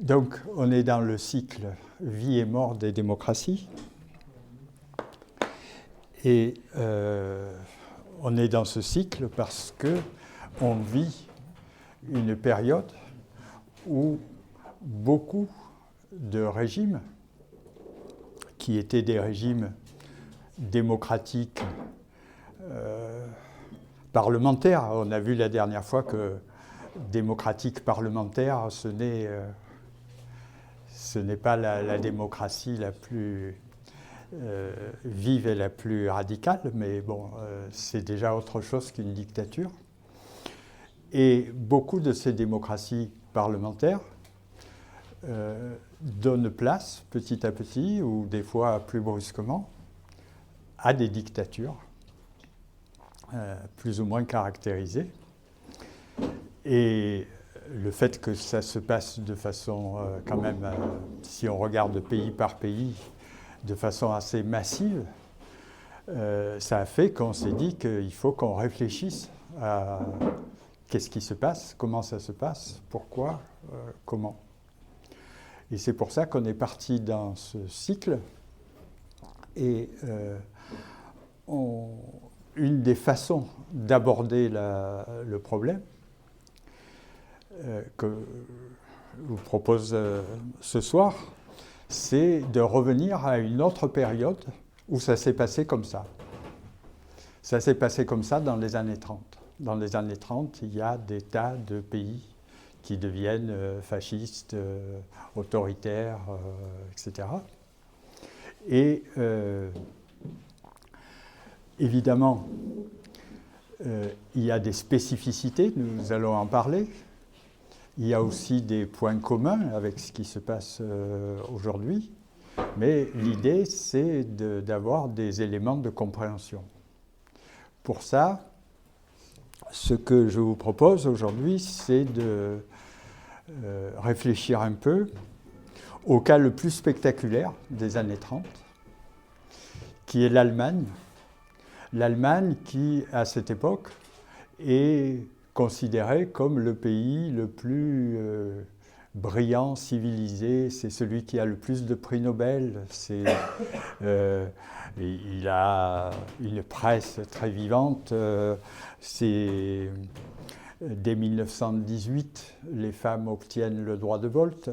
Donc, on est dans le cycle vie et mort des démocraties. Et on est dans ce cycle parce qu'on vit une période où beaucoup de régimes, qui étaient des régimes démocratiques parlementaires, on a vu la dernière fois que démocratique parlementaire, ce n'est pas la démocratie la plus vive et la plus radicale, mais bon, c'est déjà autre chose qu'une dictature. Et beaucoup de ces démocraties parlementaires donnent place, petit à petit, ou des fois plus brusquement, à des dictatures, plus ou moins caractérisées. Et le fait que ça se passe de façon quand même, si on regarde pays par pays, de façon assez massive, ça a fait qu'on s'est dit qu'il faut qu'on réfléchisse à qu'est-ce qui se passe, comment ça se passe, pourquoi, comment. Et c'est pour ça qu'on est parti dans ce cycle. Et une des façons d'aborder le problème que je vous propose ce soir, c'est de revenir à une autre période où ça s'est passé comme ça. Ça s'est passé comme ça dans les années 30. Dans les années 30, il y a des tas de pays qui deviennent fascistes, autoritaires, etc. Et évidemment, il y a des spécificités, nous allons en parler. Il y a aussi des points communs avec ce qui se passe aujourd'hui, mais l'idée, c'est d'avoir des éléments de compréhension. Pour ça, ce que je vous propose aujourd'hui, c'est de réfléchir un peu au cas le plus spectaculaire des années 30, qui est l'Allemagne. L'Allemagne qui, à cette époque, est considéré comme le pays le plus brillant, civilisé, c'est celui qui a le plus de prix Nobel, il a une presse très vivante, dès 1918, les femmes obtiennent le droit de vote,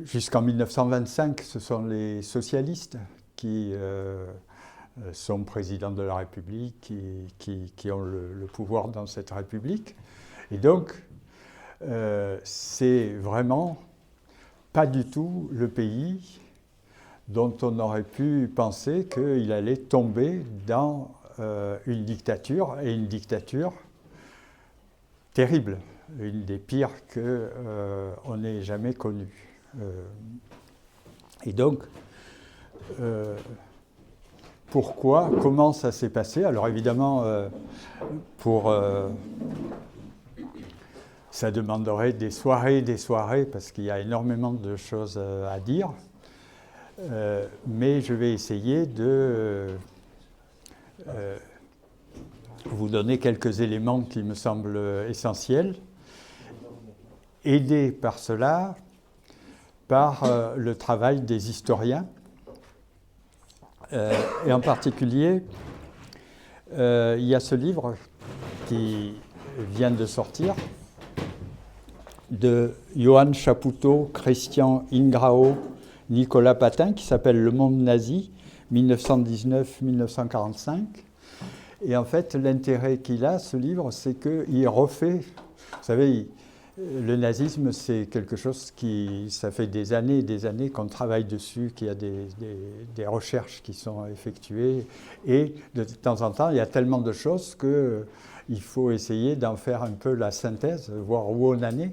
jusqu'en 1925, ce sont les socialistes qui sont présidents de la République, qui ont le pouvoir dans cette République. Et donc, c'est vraiment pas du tout le pays dont on aurait pu penser qu'il allait tomber dans une dictature, et une dictature terrible, une des pires qu'on ait jamais connues. Et donc, pourquoi, comment ça s'est passé? Alors évidemment, ça demanderait des soirées, parce qu'il y a énormément de choses à dire. Mais je vais essayer de vous donner quelques éléments qui me semblent essentiels, aidés par cela, par le travail des historiens. Et en particulier, il y a ce livre qui vient de sortir de Johann Chapoutot, Christian Ingrao, Nicolas Patin, qui s'appelle Le monde nazi, 1919-1945. Et en fait, l'intérêt qu'il a, ce livre, c'est qu'il refait... Vous savez, le nazisme, c'est quelque chose ça fait des années et des années qu'on travaille dessus, qu'il y a des recherches qui sont effectuées. Et de temps en temps, il y a tellement de choses qu'il faut essayer d'en faire un peu la synthèse, voir où on en est.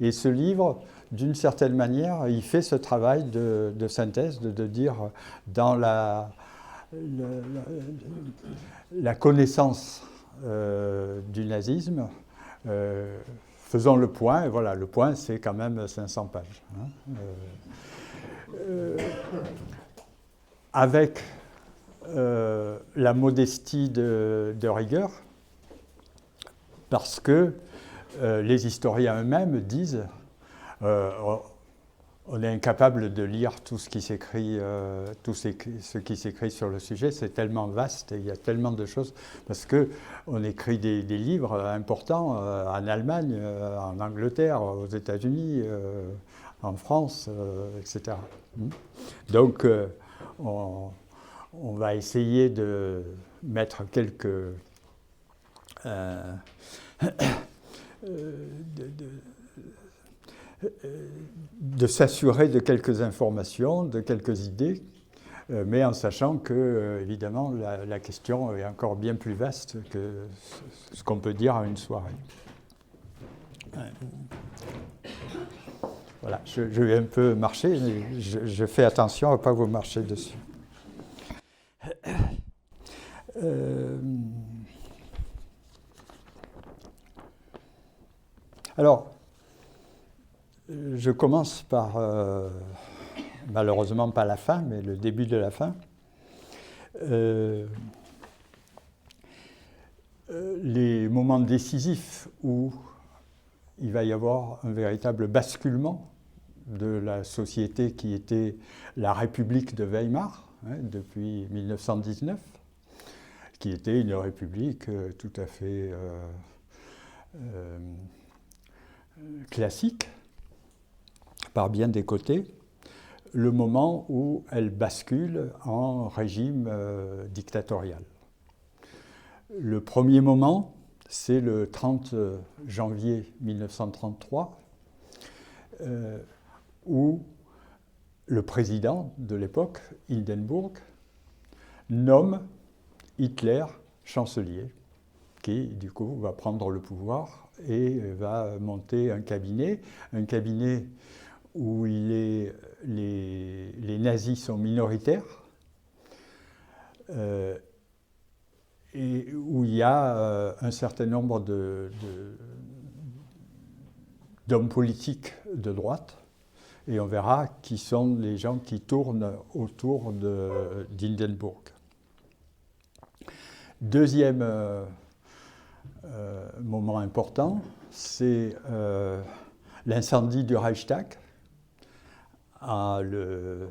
Et ce livre, d'une certaine manière, il fait ce travail de synthèse, de dire dans la connaissance du nazisme, faisons le point, et voilà, le point c'est quand même 500 pages. Avec la modestie de rigueur, parce que les historiens eux-mêmes disent on est incapable de lire tout ce qui s'écrit, ce qui s'écrit sur le sujet. C'est tellement vaste et il y a tellement de choses. Parce qu'on écrit des livres importants en Allemagne, en Angleterre, aux États-Unis, en France, etc. Donc, on va essayer de mettre quelques... de s'assurer de quelques informations, de quelques idées, mais en sachant que, évidemment, la question est encore bien plus vaste que ce qu'on peut dire à une soirée. Voilà, je vais un peu marcher, je fais attention à ne pas vous marcher dessus. Alors, je commence par, malheureusement pas la fin, mais le début de la fin. Les moments décisifs où il va y avoir un véritable basculement de la société qui était la République de Weimar, depuis 1919, qui était une république tout à fait classique, par bien des côtés, le moment où elle bascule en régime dictatorial. Le premier moment, c'est le 30 janvier 1933, où le président de l'époque, Hindenburg, nomme Hitler chancelier, qui du coup va prendre le pouvoir et va monter un cabinet où les nazis sont minoritaires, et où il y a un certain nombre d'hommes politiques de droite, et on verra qui sont les gens qui tournent autour d'Hindenburg. Deuxième moment important, c'est l'incendie du Reichstag, le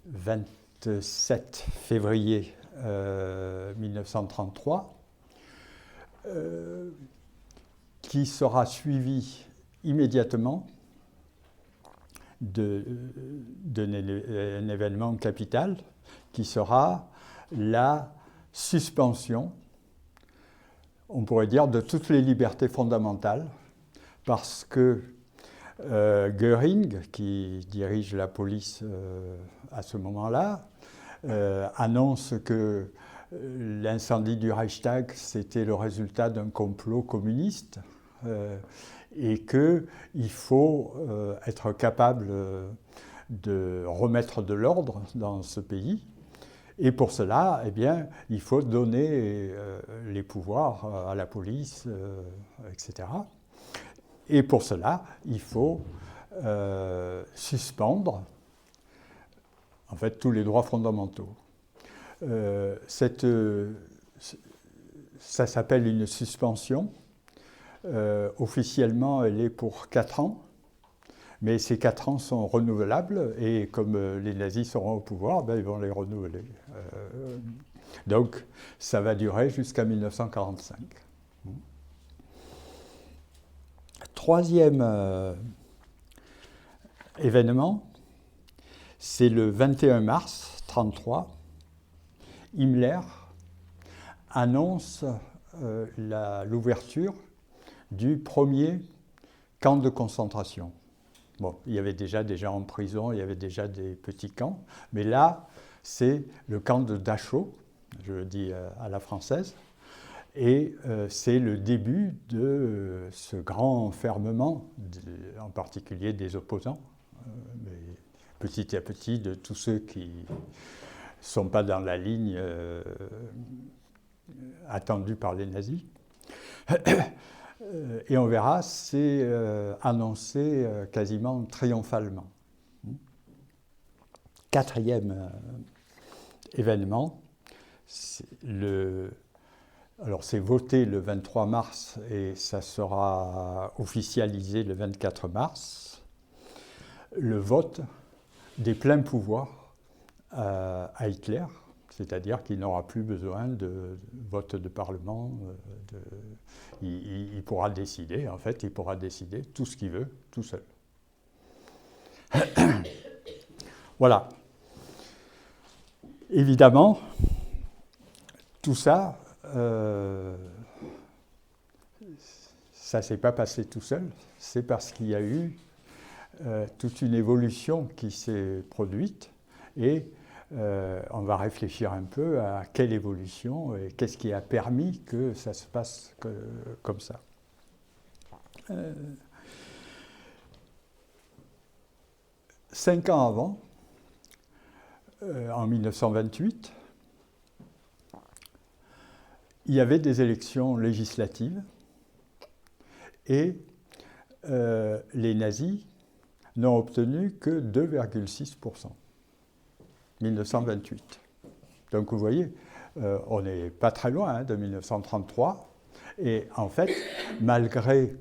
27 février 1933, qui sera suivi immédiatement d'un événement capital, qui sera la suspension, on pourrait dire, de toutes les libertés fondamentales, parce que Göring, qui dirige la police à ce moment-là, annonce que l'incendie du Reichstag, c'était le résultat d'un complot communiste, et qu'il faut être capable de remettre de l'ordre dans ce pays. Et pour cela, eh bien, il faut donner les pouvoirs à la police, etc. Et pour cela, il faut suspendre en fait tous les droits fondamentaux. Ça s'appelle une suspension. Officiellement, elle est pour 4 ans, mais ces 4 ans sont renouvelables, et comme les nazis seront au pouvoir, ben, ils vont les renouveler. Donc, ça va durer jusqu'à 1945. Troisième événement, c'est le 21 mars 1933. Himmler annonce l'ouverture du premier camp de concentration. Bon, il y avait déjà des gens en prison, il y avait déjà des petits camps, mais là, c'est le camp de Dachau, je le dis à la française, et c'est le début de ce grand enfermement, en particulier des opposants, mais petit à petit de tous ceux qui ne sont pas dans la ligne attendue par les nazis. Et on verra, c'est annoncé quasiment triomphalement. Quatrième événement, le Alors c'est voté le 23 mars et ça sera officialisé le 24 mars. Le vote des pleins pouvoirs à Hitler, c'est-à-dire qu'il n'aura plus besoin de vote de Parlement. Il pourra décider, en fait, il pourra décider tout ce qu'il veut, tout seul. Voilà. Évidemment, tout ça, ça ne s'est pas passé tout seul, c'est parce qu'il y a eu toute une évolution qui s'est produite et on va réfléchir un peu à quelle évolution et qu'est-ce qui a permis que ça se passe comme ça. 5 ans avant, en 1928, il y avait des élections législatives et les nazis n'ont obtenu que 2,6%. 1928. Donc vous voyez, on n'est pas très loin de 1933. Et en fait, malgré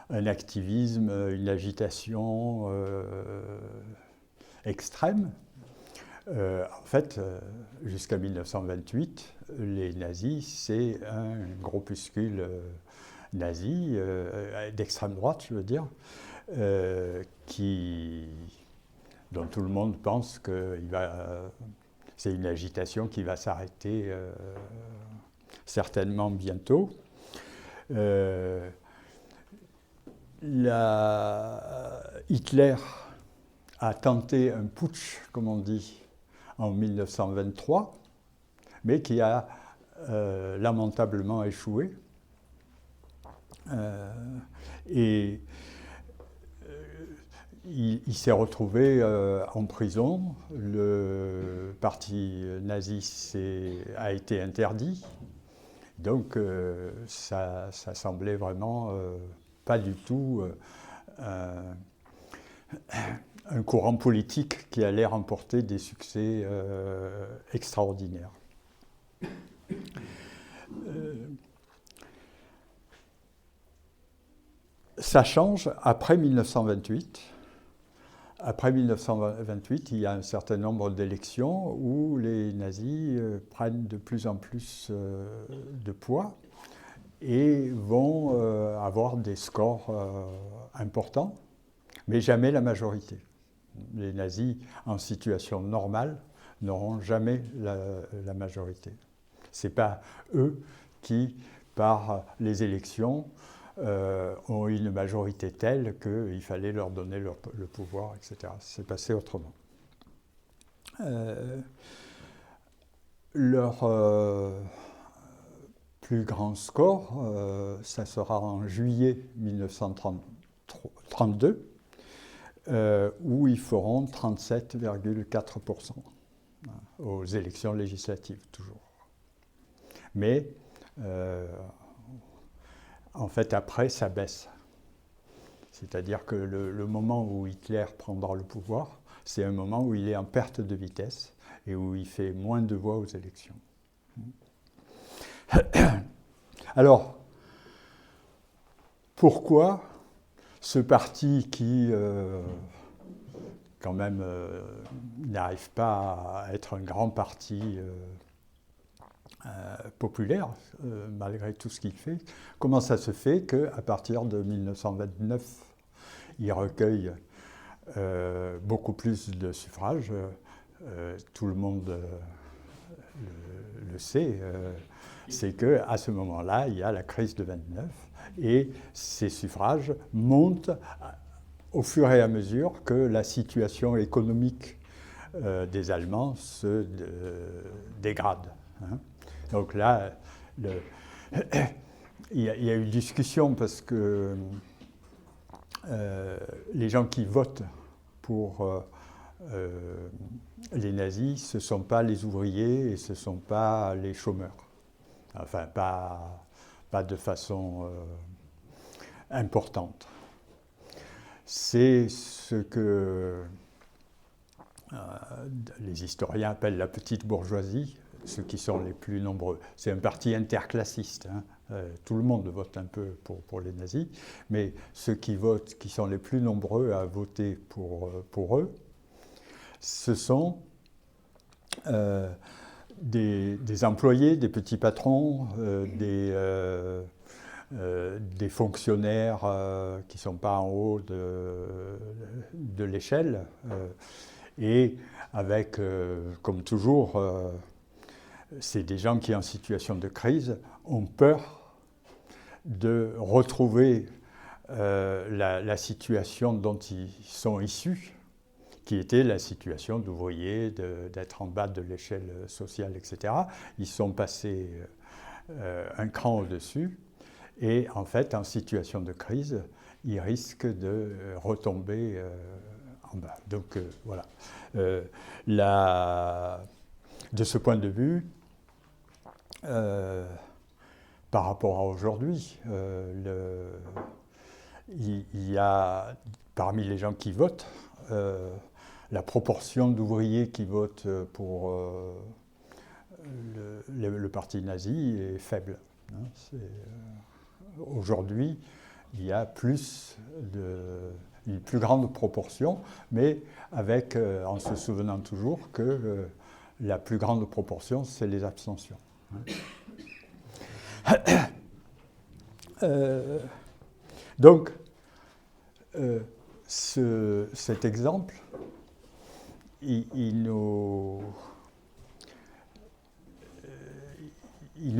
un activisme, une agitation extrême, en fait, jusqu'à 1928, les nazis, c'est un groupuscule nazi, d'extrême droite, je veux dire, dont tout le monde pense que c'est une agitation qui va s'arrêter certainement bientôt. Hitler a tenté un putsch, comme on dit, en 1923, mais qui a lamentablement échoué. Et il s'est retrouvé en prison. Le parti nazi a été interdit. Donc ça semblait vraiment pas du tout un courant politique qui allait remporter des succès extraordinaires. Ça change après 1928. Après 1928, il y a un certain nombre d'élections où les nazis prennent de plus en plus de poids et vont avoir des scores importants, mais jamais la majorité. Les nazis, en situation normale, n'auront jamais la majorité. Ce n'est pas eux qui, par les élections, ont eu une majorité telle qu'il fallait leur donner le pouvoir, etc. C'est passé autrement. Leur plus grand score, ça sera en juillet 1932, où ils feront 37,4% aux élections législatives, toujours. Mais en fait, après, ça baisse. C'est-à-dire que le moment où Hitler prendra le pouvoir, c'est un moment où il est en perte de vitesse et où il fait moins de voix aux élections. Alors, pourquoi ce parti qui, quand même, n'arrive pas à être un grand parti populaire, malgré tout ce qu'il fait, comment ça se fait qu'à partir de 1929, il recueille beaucoup plus de suffrages, tout le monde le sait, c'est qu'à ce moment-là, il y a la crise de 29 et ces suffrages montent au fur et à mesure que la situation économique des Allemands se dégrade. Hein. Donc là, il y a eu discussion parce que les gens qui votent pour les nazis, ce ne sont pas les ouvriers et ce ne sont pas les chômeurs. Enfin, pas de façon importante. C'est ce que les historiens appellent la petite bourgeoisie, ceux qui sont les plus nombreux. C'est un parti interclassiste, hein. Tout le monde vote un peu pour les nazis, mais ceux qui votent, qui sont les plus nombreux à voter pour eux, ce sont des employés, des petits patrons, des fonctionnaires qui ne sont pas en haut de l'échelle, et avec, comme toujours, c'est des gens qui, en situation de crise, ont peur de retrouver la situation dont ils sont issus, qui était la situation d'ouvriers, d'être en bas de l'échelle sociale, etc. Ils sont passés un cran au-dessus, et en fait, en situation de crise, ils risquent de retomber en bas. Donc voilà. De ce point de vue, par rapport à aujourd'hui, il y a parmi les gens qui votent, la proportion d'ouvriers qui votent pour le parti nazi est faible. Hein. Aujourd'hui, il y a une plus grande proportion, mais en se souvenant toujours que la plus grande proportion, c'est les abstentions. Donc, cet exemple, il nous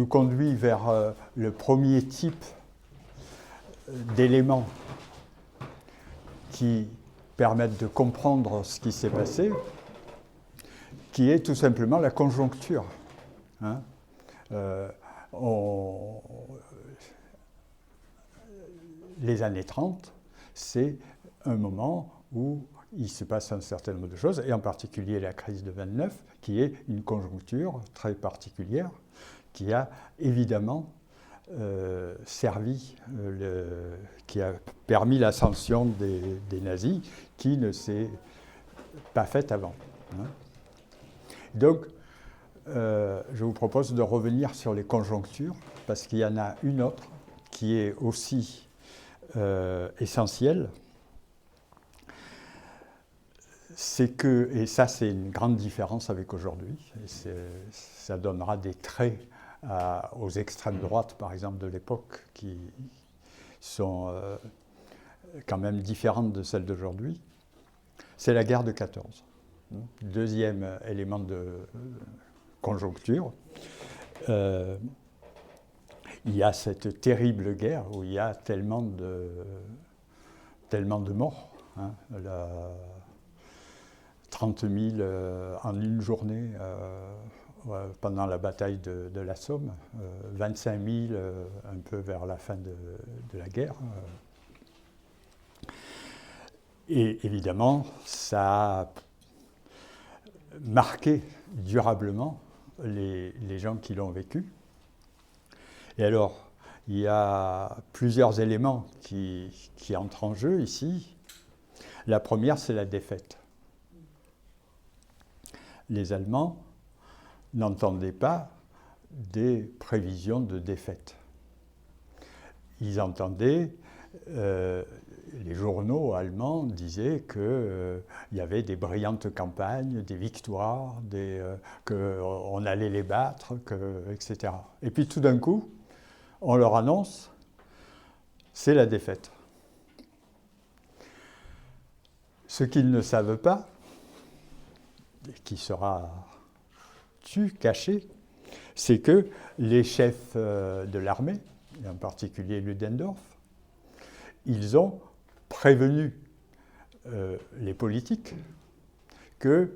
conduit vers le premier type d'éléments qui permettent de comprendre ce qui s'est passé, qui est tout simplement la conjoncture. Hein. Les années 30, c'est un moment où il se passe un certain nombre de choses, et en particulier la crise de 29, qui est une conjoncture très particulière, qui a évidemment qui a permis l'ascension des nazis, qui ne s'est pas faite avant. Hein. Donc, je vous propose de revenir sur les conjonctures, parce qu'il y en a une autre qui est aussi essentielle. C'est que, et ça c'est une grande différence avec aujourd'hui, et ça donnera des traits aux extrêmes droites, par exemple, de l'époque, qui sont quand même différentes de celles d'aujourd'hui, c'est la guerre de 14. Deuxième élément de conjoncture. Il y a cette terrible guerre où il y a tellement de morts. Hein, 30 000 en une journée pendant la bataille de la Somme, 25 000 un peu vers la fin de la guerre. Et évidemment, ça a marqué durablement les gens qui l'ont vécu. Et alors, il y a plusieurs éléments qui entrent en jeu ici. La première, c'est la défaite. Les Allemands n'entendaient pas des prévisions de défaite. Ils entendaient, les journaux allemands disaient qu'il y avait des brillantes campagnes, des victoires, qu'on allait les battre, etc. Et puis tout d'un coup, on leur annonce, c'est la défaite. Ce qu'ils ne savent pas, et qui sera caché, c'est que les chefs de l'armée, et en particulier Ludendorff, ils ont prévenu les politiques que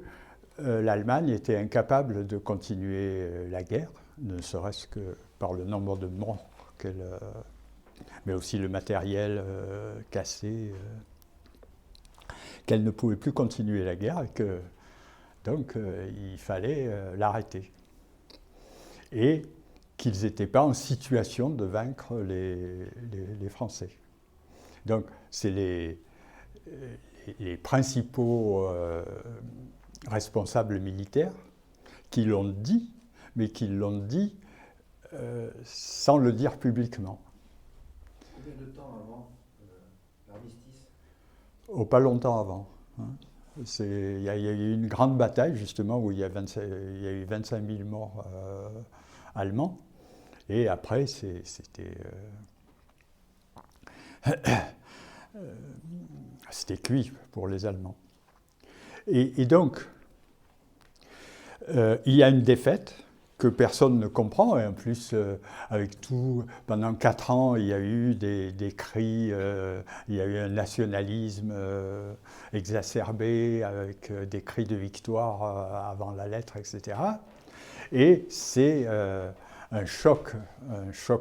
l'Allemagne était incapable de continuer la guerre, ne serait-ce que par le nombre de morts mais aussi le matériel cassé, qu'elle ne pouvait plus continuer la guerre et que donc il fallait l'arrêter. Et qu'ils n'étaient pas en situation de vaincre les Français. Donc c'est les principaux responsables militaires qui l'ont dit, mais qui l'ont dit sans le dire publiquement. Combien de temps avant l'armistice? Oh, pas longtemps avant. Hein. Il y a eu une grande bataille, justement, où il y a eu 25 000 morts allemands. Et après, c'était cuit pour les Allemands. Et donc, il y a une défaite que personne ne comprend. Et en plus, avec tout, pendant 4 ans, il y a eu des cris, il y a eu un nationalisme exacerbé, avec des cris de victoire avant la lettre, etc. Et c'est un choc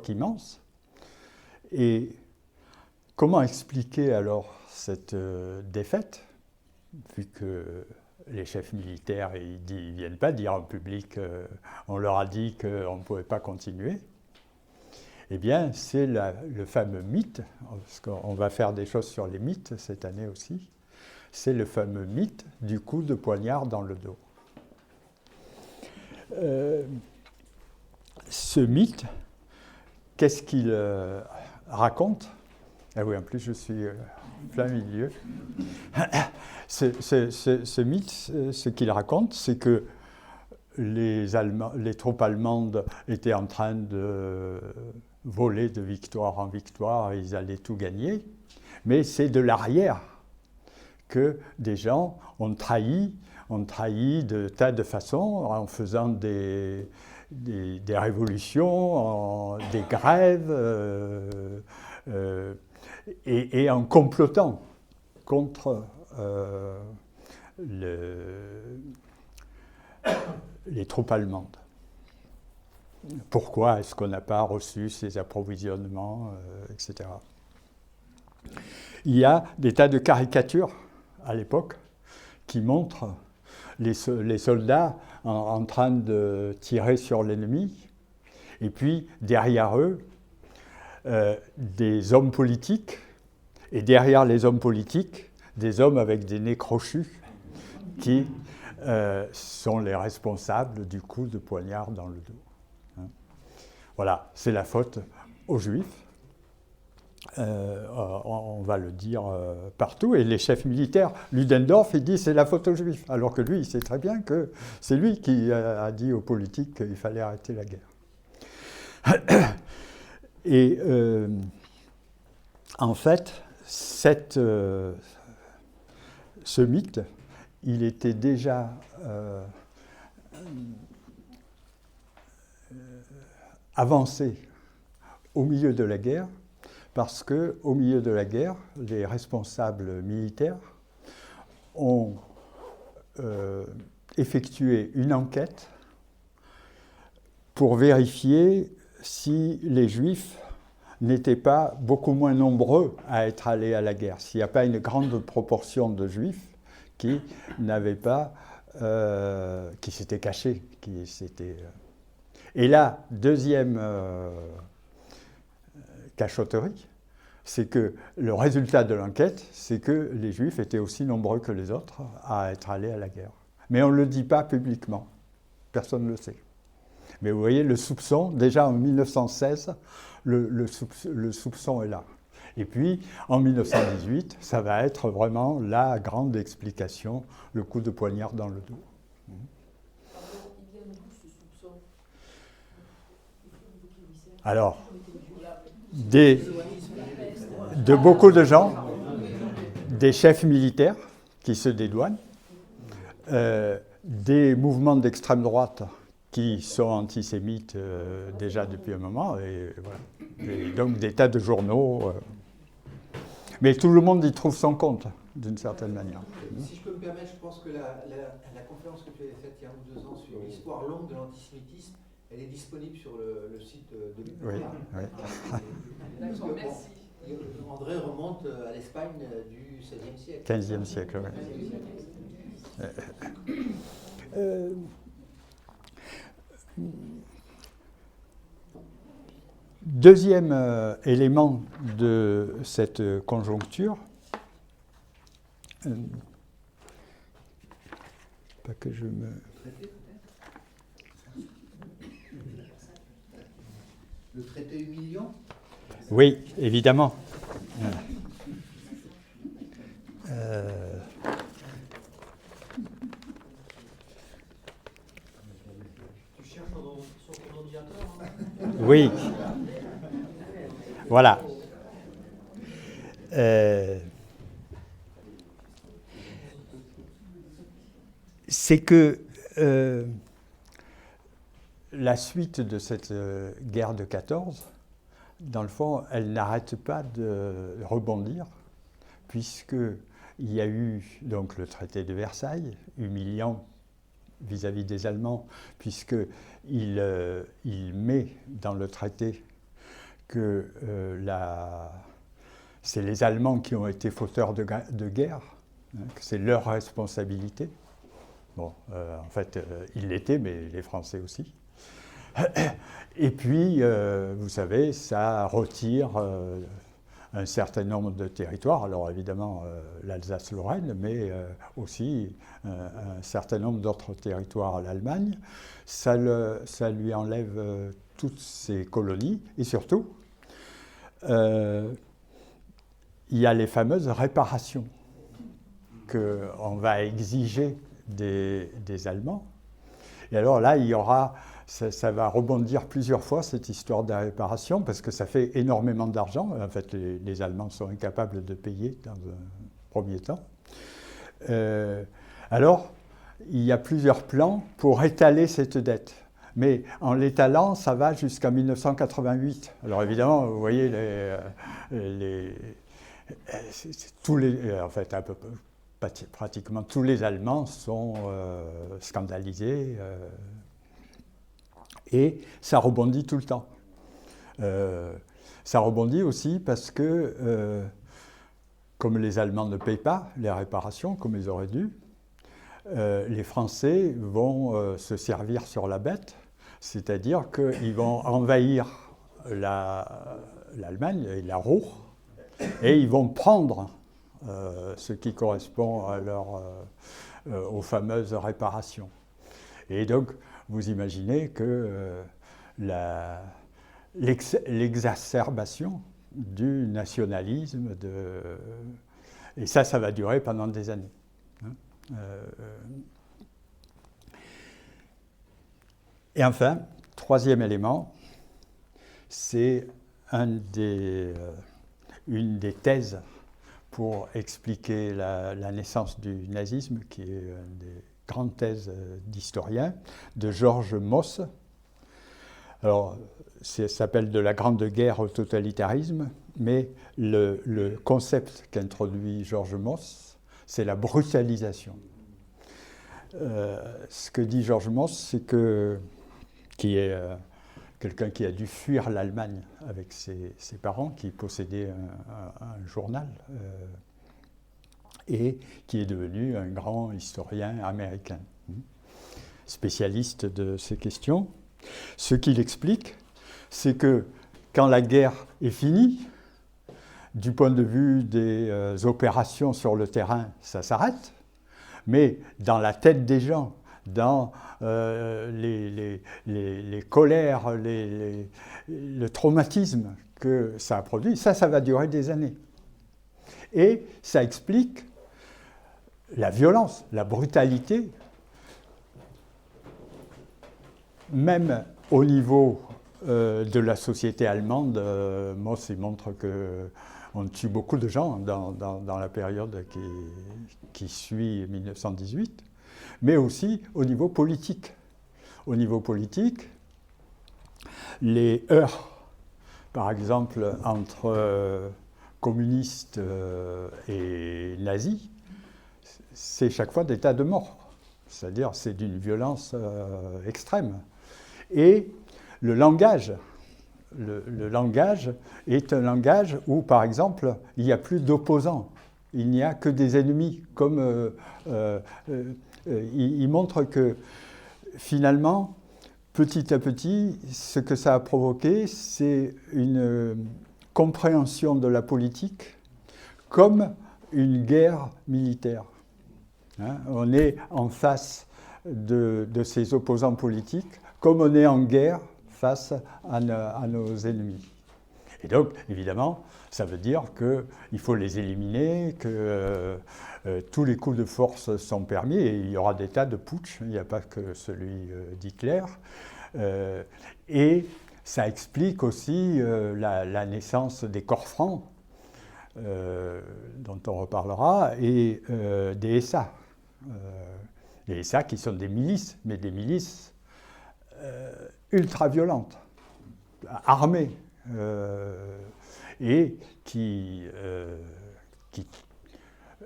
immense. Et comment expliquer alors cette défaite, vu que les chefs militaires ils viennent pas dire en public, on leur a dit qu'on ne pouvait pas continuer? Eh bien, c'est le fameux mythe, parce qu'on va faire des choses sur les mythes cette année aussi, c'est le fameux mythe du coup de poignard dans le dos. Ce mythe, qu'est-ce qu'il raconte? Ah oui, en plus je suis plein milieu. Ce mythe, ce qu'il raconte, c'est que les troupes allemandes étaient en train de voler de victoire en victoire, et ils allaient tout gagner, mais c'est de l'arrière que des gens ont trahi de tas de façons, en faisant des révolutions, des grèves, et en complotant contre les troupes allemandes. Pourquoi est-ce qu'on n'a pas reçu ces approvisionnements, etc. Il y a des tas de caricatures à l'époque qui montrent les soldats en train de tirer sur l'ennemi, et puis derrière eux, des hommes politiques, et derrière les hommes politiques, des hommes avec des nez crochus qui sont les responsables du coup de poignard dans le dos. Hein. Voilà, c'est la faute aux Juifs. On va le dire partout, et les chefs militaires, Ludendorff, il dit c'est la faute aux Juifs, alors que lui, il sait très bien que c'est lui qui a dit aux politiques qu'il fallait arrêter la guerre. Et en fait, ce mythe, il était déjà avancé au milieu de la guerre, parce qu'au milieu de la guerre, les responsables militaires ont effectué une enquête pour vérifier si les Juifs n'étaient pas beaucoup moins nombreux à être allés à la guerre, s'il n'y a pas une grande proportion de Juifs qui n'avaient pas, qui s'étaient cachés, Et la deuxième cachotterie, c'est que le résultat de l'enquête, c'est que les Juifs étaient aussi nombreux que les autres à être allés à la guerre. Mais on ne le dit pas publiquement, personne ne le sait. Mais vous voyez, le soupçon, déjà en 1916, le soupçon est là. Et puis, en 1918, ça va être vraiment la grande explication, le coup de poignard dans le dos. Alors, de beaucoup de gens, des chefs militaires qui se dédouanent, des mouvements d'extrême droite qui sont antisémites déjà depuis un moment, et voilà. Et donc des tas de journaux. Mais tout le monde y trouve son compte, d'une certaine manière. Si je peux me permettre, je pense que la conférence que tu avais faite il y a 1 ou 2 ans sur l'histoire longue de l'antisémitisme, elle est disponible sur le site de l'UPA. Oui. D'accord, merci. André remonte à l'Espagne du XVIe siècle. XVe siècle, oui. Deuxième élément de cette conjoncture, pas que je me... été humiliant. Oui, évidemment. Tu cherches sur ton ordinateur, hein? Oui. Voilà. C'est que la suite de cette guerre de 14, dans le fond, elle n'arrête pas de rebondir, puisqu'il y a eu donc le traité de Versailles, humiliant vis-à-vis des Allemands, puisqu'il met dans le traité que c'est les Allemands qui ont été fauteurs de guerre, hein, que c'est leur responsabilité. Bon, en fait, ils l'étaient, mais les Français aussi. Et puis, vous savez, ça retire un certain nombre de territoires. Alors évidemment, l'Alsace-Lorraine, mais aussi un certain nombre d'autres territoires à l'Allemagne. Ça lui enlève toutes ses colonies. Et surtout, il y a les fameuses réparations qu'on va exiger des Allemands. Et alors là, il y aura, ça va rebondir plusieurs fois, cette histoire de réparation, parce que ça fait énormément d'argent. En fait, les Allemands sont incapables de payer dans un premier temps. Alors, il y a plusieurs plans pour étaler cette dette. Mais en l'étalant, ça va jusqu'à 1988. Alors évidemment, vous voyez, en fait, un peu pratiquement tous les Allemands sont scandalisés et ça rebondit tout le temps. Ça rebondit aussi parce que, comme les Allemands ne payent pas les réparations comme ils auraient dû, les Français vont se servir sur la bête, c'est-à-dire qu'ils vont envahir l'Allemagne et la Ruhr et ils vont prendre ce qui correspond à aux fameuses réparations. Et donc, vous imaginez que l'exacerbation du nationalisme, et ça va durer pendant des années. Et enfin, troisième élément, c'est une des thèses pour expliquer la naissance du nazisme, qui est une des grandes thèses d'historiens, de George Mosse. Alors, ça s'appelle de la Grande Guerre au totalitarisme, mais le concept qu'introduit George Mosse, c'est la brutalisation. Ce que dit George Mosse, c'est qui est quelqu'un qui a dû fuir l'Allemagne avec ses parents, qui possédait un journal, et qui est devenu un grand historien américain, spécialiste de ces questions. Ce qu'il explique, c'est que quand la guerre est finie, du point de vue des opérations sur le terrain, ça s'arrête, mais dans la tête des gens, dans les colères, le traumatisme que ça a produit, ça va durer des années. Et ça explique la violence, la brutalité, même au niveau de la société allemande. Mosse montre qu'on tue beaucoup de gens dans la période qui suit 1918, mais aussi au niveau politique. Au niveau politique, les heurts, par exemple, entre communistes et nazis, c'est chaque fois des tas de morts. C'est-à-dire, c'est d'une violence extrême. Et le langage est un langage où, par exemple, il n'y a plus d'opposants. Il n'y a que des ennemis. Comme il montre que, finalement, petit à petit, ce que ça a provoqué, c'est une compréhension de la politique comme une guerre militaire. Hein, on est en face de ces opposants politiques, comme on est en guerre face à nos ennemis. Et donc, évidemment, ça veut dire qu'il faut les éliminer, que tous les coups de force sont permis, et il y aura des tas de putsch, il n'y a pas que celui d'Hitler. Et ça explique aussi la naissance des corps francs, dont on reparlera, et des SA. Les SA qui sont des milices, mais des milices ultra-violentes, armées, et qui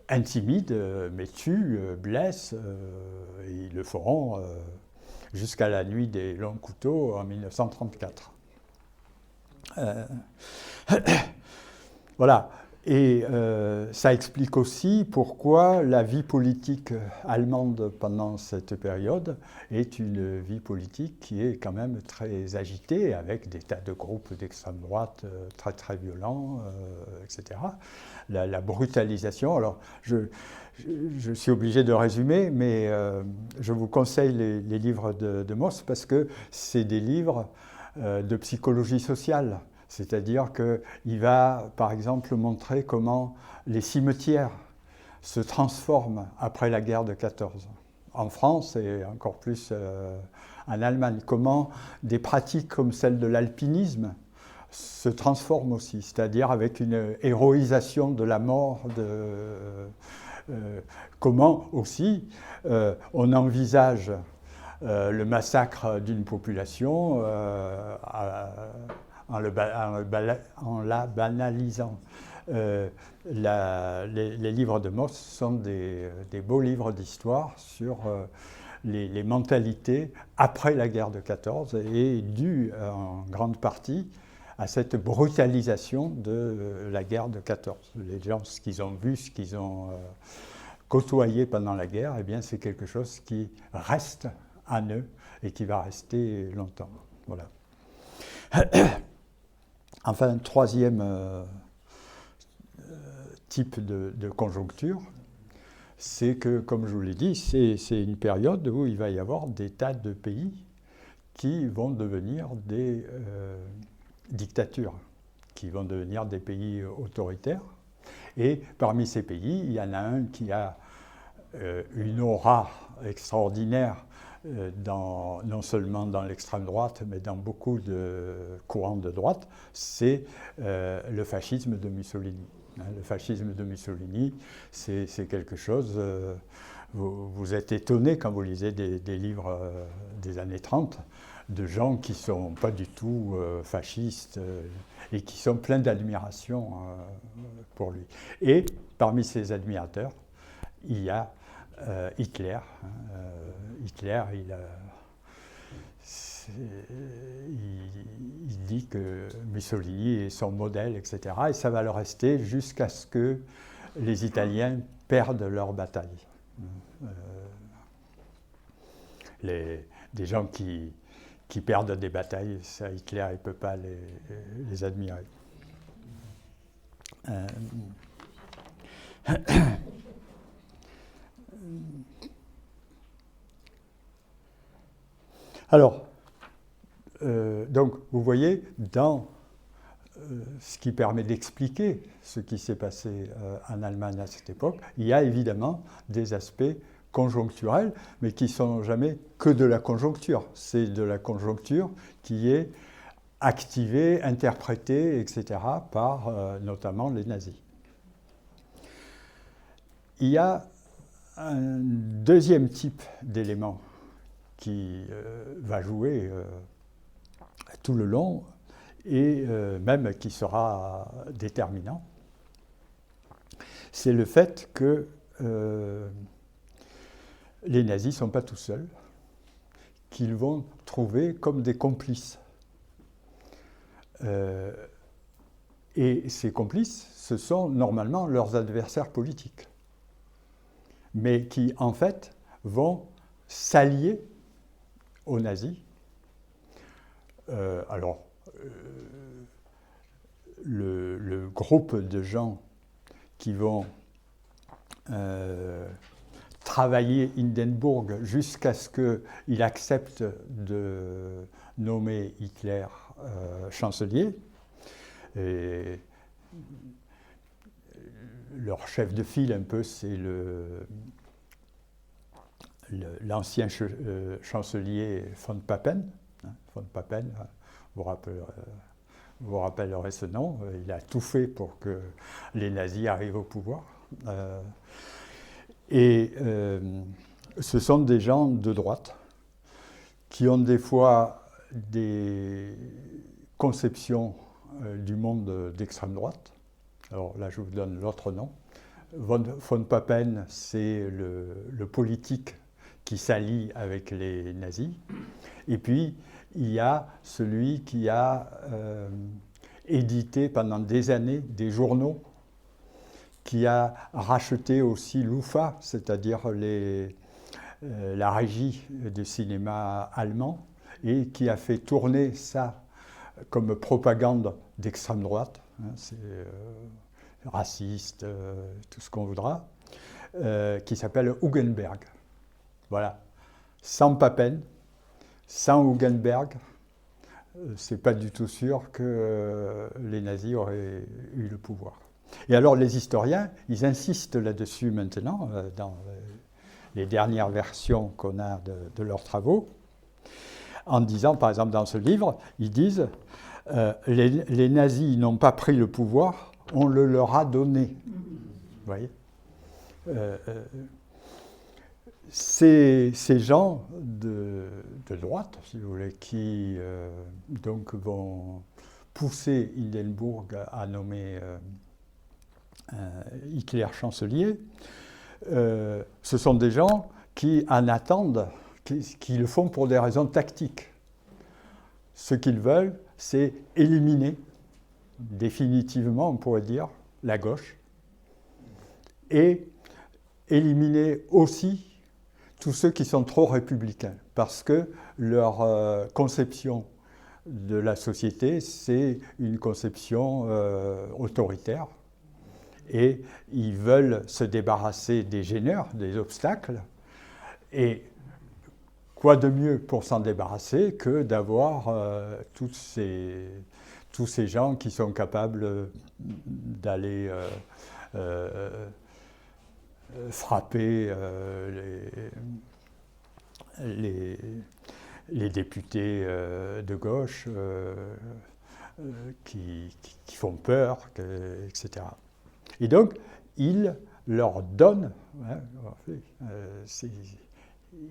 intimident, mais tuent, blessent, et ils le feront jusqu'à la nuit des longs couteaux en 1934. Voilà. Et ça explique aussi pourquoi la vie politique allemande pendant cette période est une vie politique qui est quand même très agitée, avec des tas de groupes d'extrême droite très très violents, etc. La brutalisation. Alors, je suis obligé de résumer, mais je vous conseille les livres de Mauss parce que c'est des livres de psychologie sociale. C'est-à-dire qu'il va, par exemple, montrer comment les cimetières se transforment après la guerre de 14. En France et encore plus en Allemagne. Comment des pratiques comme celle de l'alpinisme se transforment aussi, c'est-à-dire avec une héroïsation de la mort, comment aussi on envisage le massacre d'une population en la banalisant. Les livres de Mauss sont des beaux livres d'histoire sur les mentalités après la guerre de 14 et dues en grande partie à cette brutalisation de la guerre de 14. Les gens, ce qu'ils ont vu, ce qu'ils ont côtoyé pendant la guerre, eh bien, c'est quelque chose qui reste en eux et qui va rester longtemps. Voilà. Enfin, troisième type de conjoncture, c'est que, comme je vous l'ai dit, c'est une période où il va y avoir des tas de pays qui vont devenir des dictatures, qui vont devenir des pays autoritaires. Et parmi ces pays, il y en a un qui a une aura extraordinaire, non seulement dans l'extrême droite, mais dans beaucoup de courants de droite, c'est le fascisme de Mussolini. Le fascisme de Mussolini, c'est quelque chose... vous êtes étonné quand vous lisez des livres des années 30, de gens qui ne sont pas du tout fascistes et qui sont pleins d'admiration pour lui. Et parmi ses admirateurs, il y a Hitler. Hitler, il dit que Mussolini est son modèle, etc. Et ça va le rester jusqu'à ce que les Italiens perdent leur bataille. Des gens qui perdent des batailles, ça, Hitler ne peut pas les admirer. Alors, donc, vous voyez, dans ce qui permet d'expliquer ce qui s'est passé en Allemagne à cette époque, il y a évidemment des aspects conjoncturels, mais qui ne sont jamais que de la conjoncture. C'est de la conjoncture qui est activée, interprétée, etc., par notamment les nazis. Il y a un deuxième type d'élément qui va jouer tout le long et même qui sera déterminant. C'est le fait que les nazis ne sont pas tout seuls, qu'ils vont trouver comme des complices. Et ces complices, ce sont normalement leurs adversaires politiques, mais qui en fait vont s'allier aux nazis. Le groupe de gens qui vont travailler Hindenburg jusqu'à ce qu'il accepte de nommer Hitler chancelier. Et leur chef de file, un peu, c'est l'ancien chancelier von Papen. Von Papen, vous rappellerez ce nom. Il a tout fait pour que les nazis arrivent au pouvoir. Ce sont des gens de droite qui ont des fois des conceptions du monde d'extrême droite. Alors là, je vous donne l'autre nom. Von Papen, c'est le politique qui s'allie avec les nazis. Et puis, il y a celui qui a édité pendant des années des journaux, qui a racheté aussi l'UFA, c'est-à-dire la régie du cinéma allemand, et qui a fait tourner ça comme propagande d'extrême droite. C'est raciste, tout ce qu'on voudra, qui s'appelle Hugenberg. Voilà. Sans Papen, sans Hugenberg, c'est pas du tout sûr que les nazis auraient eu le pouvoir. Et alors les historiens, ils insistent là-dessus maintenant, dans les dernières versions qu'on a de leurs travaux, en disant, par exemple dans ce livre, ils disent les nazis n'ont pas pris le pouvoir, on le leur a donné. Vous voyez ces gens de droite, si vous voulez, qui donc vont pousser Hindenburg à nommer Hitler chancelier, ce sont des gens qui en attendent, qui le font pour des raisons tactiques. Ce qu'ils veulent, c'est éliminer définitivement, on pourrait dire, la gauche, et éliminer aussi tous ceux qui sont trop républicains, parce que leur conception de la société, c'est une conception autoritaire, et ils veulent se débarrasser des gêneurs, des obstacles, et quoi de mieux pour s'en débarrasser que d'avoir tous ces gens qui sont capables d'aller frapper les députés de gauche qui font peur, etc. Et donc, il leur donne,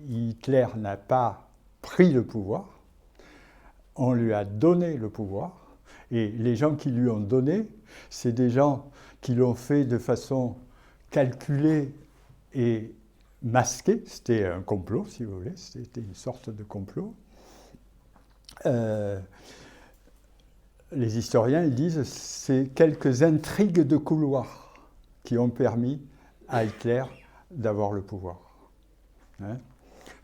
Hitler n'a pas pris le pouvoir, on lui a donné le pouvoir, et les gens qui lui ont donné, c'est des gens qui l'ont fait de façon calculée et masquée. C'était un complot, si vous voulez, c'était une sorte de complot. Les historiens ils disent que c'est quelques intrigues de couloir qui ont permis à Hitler d'avoir le pouvoir.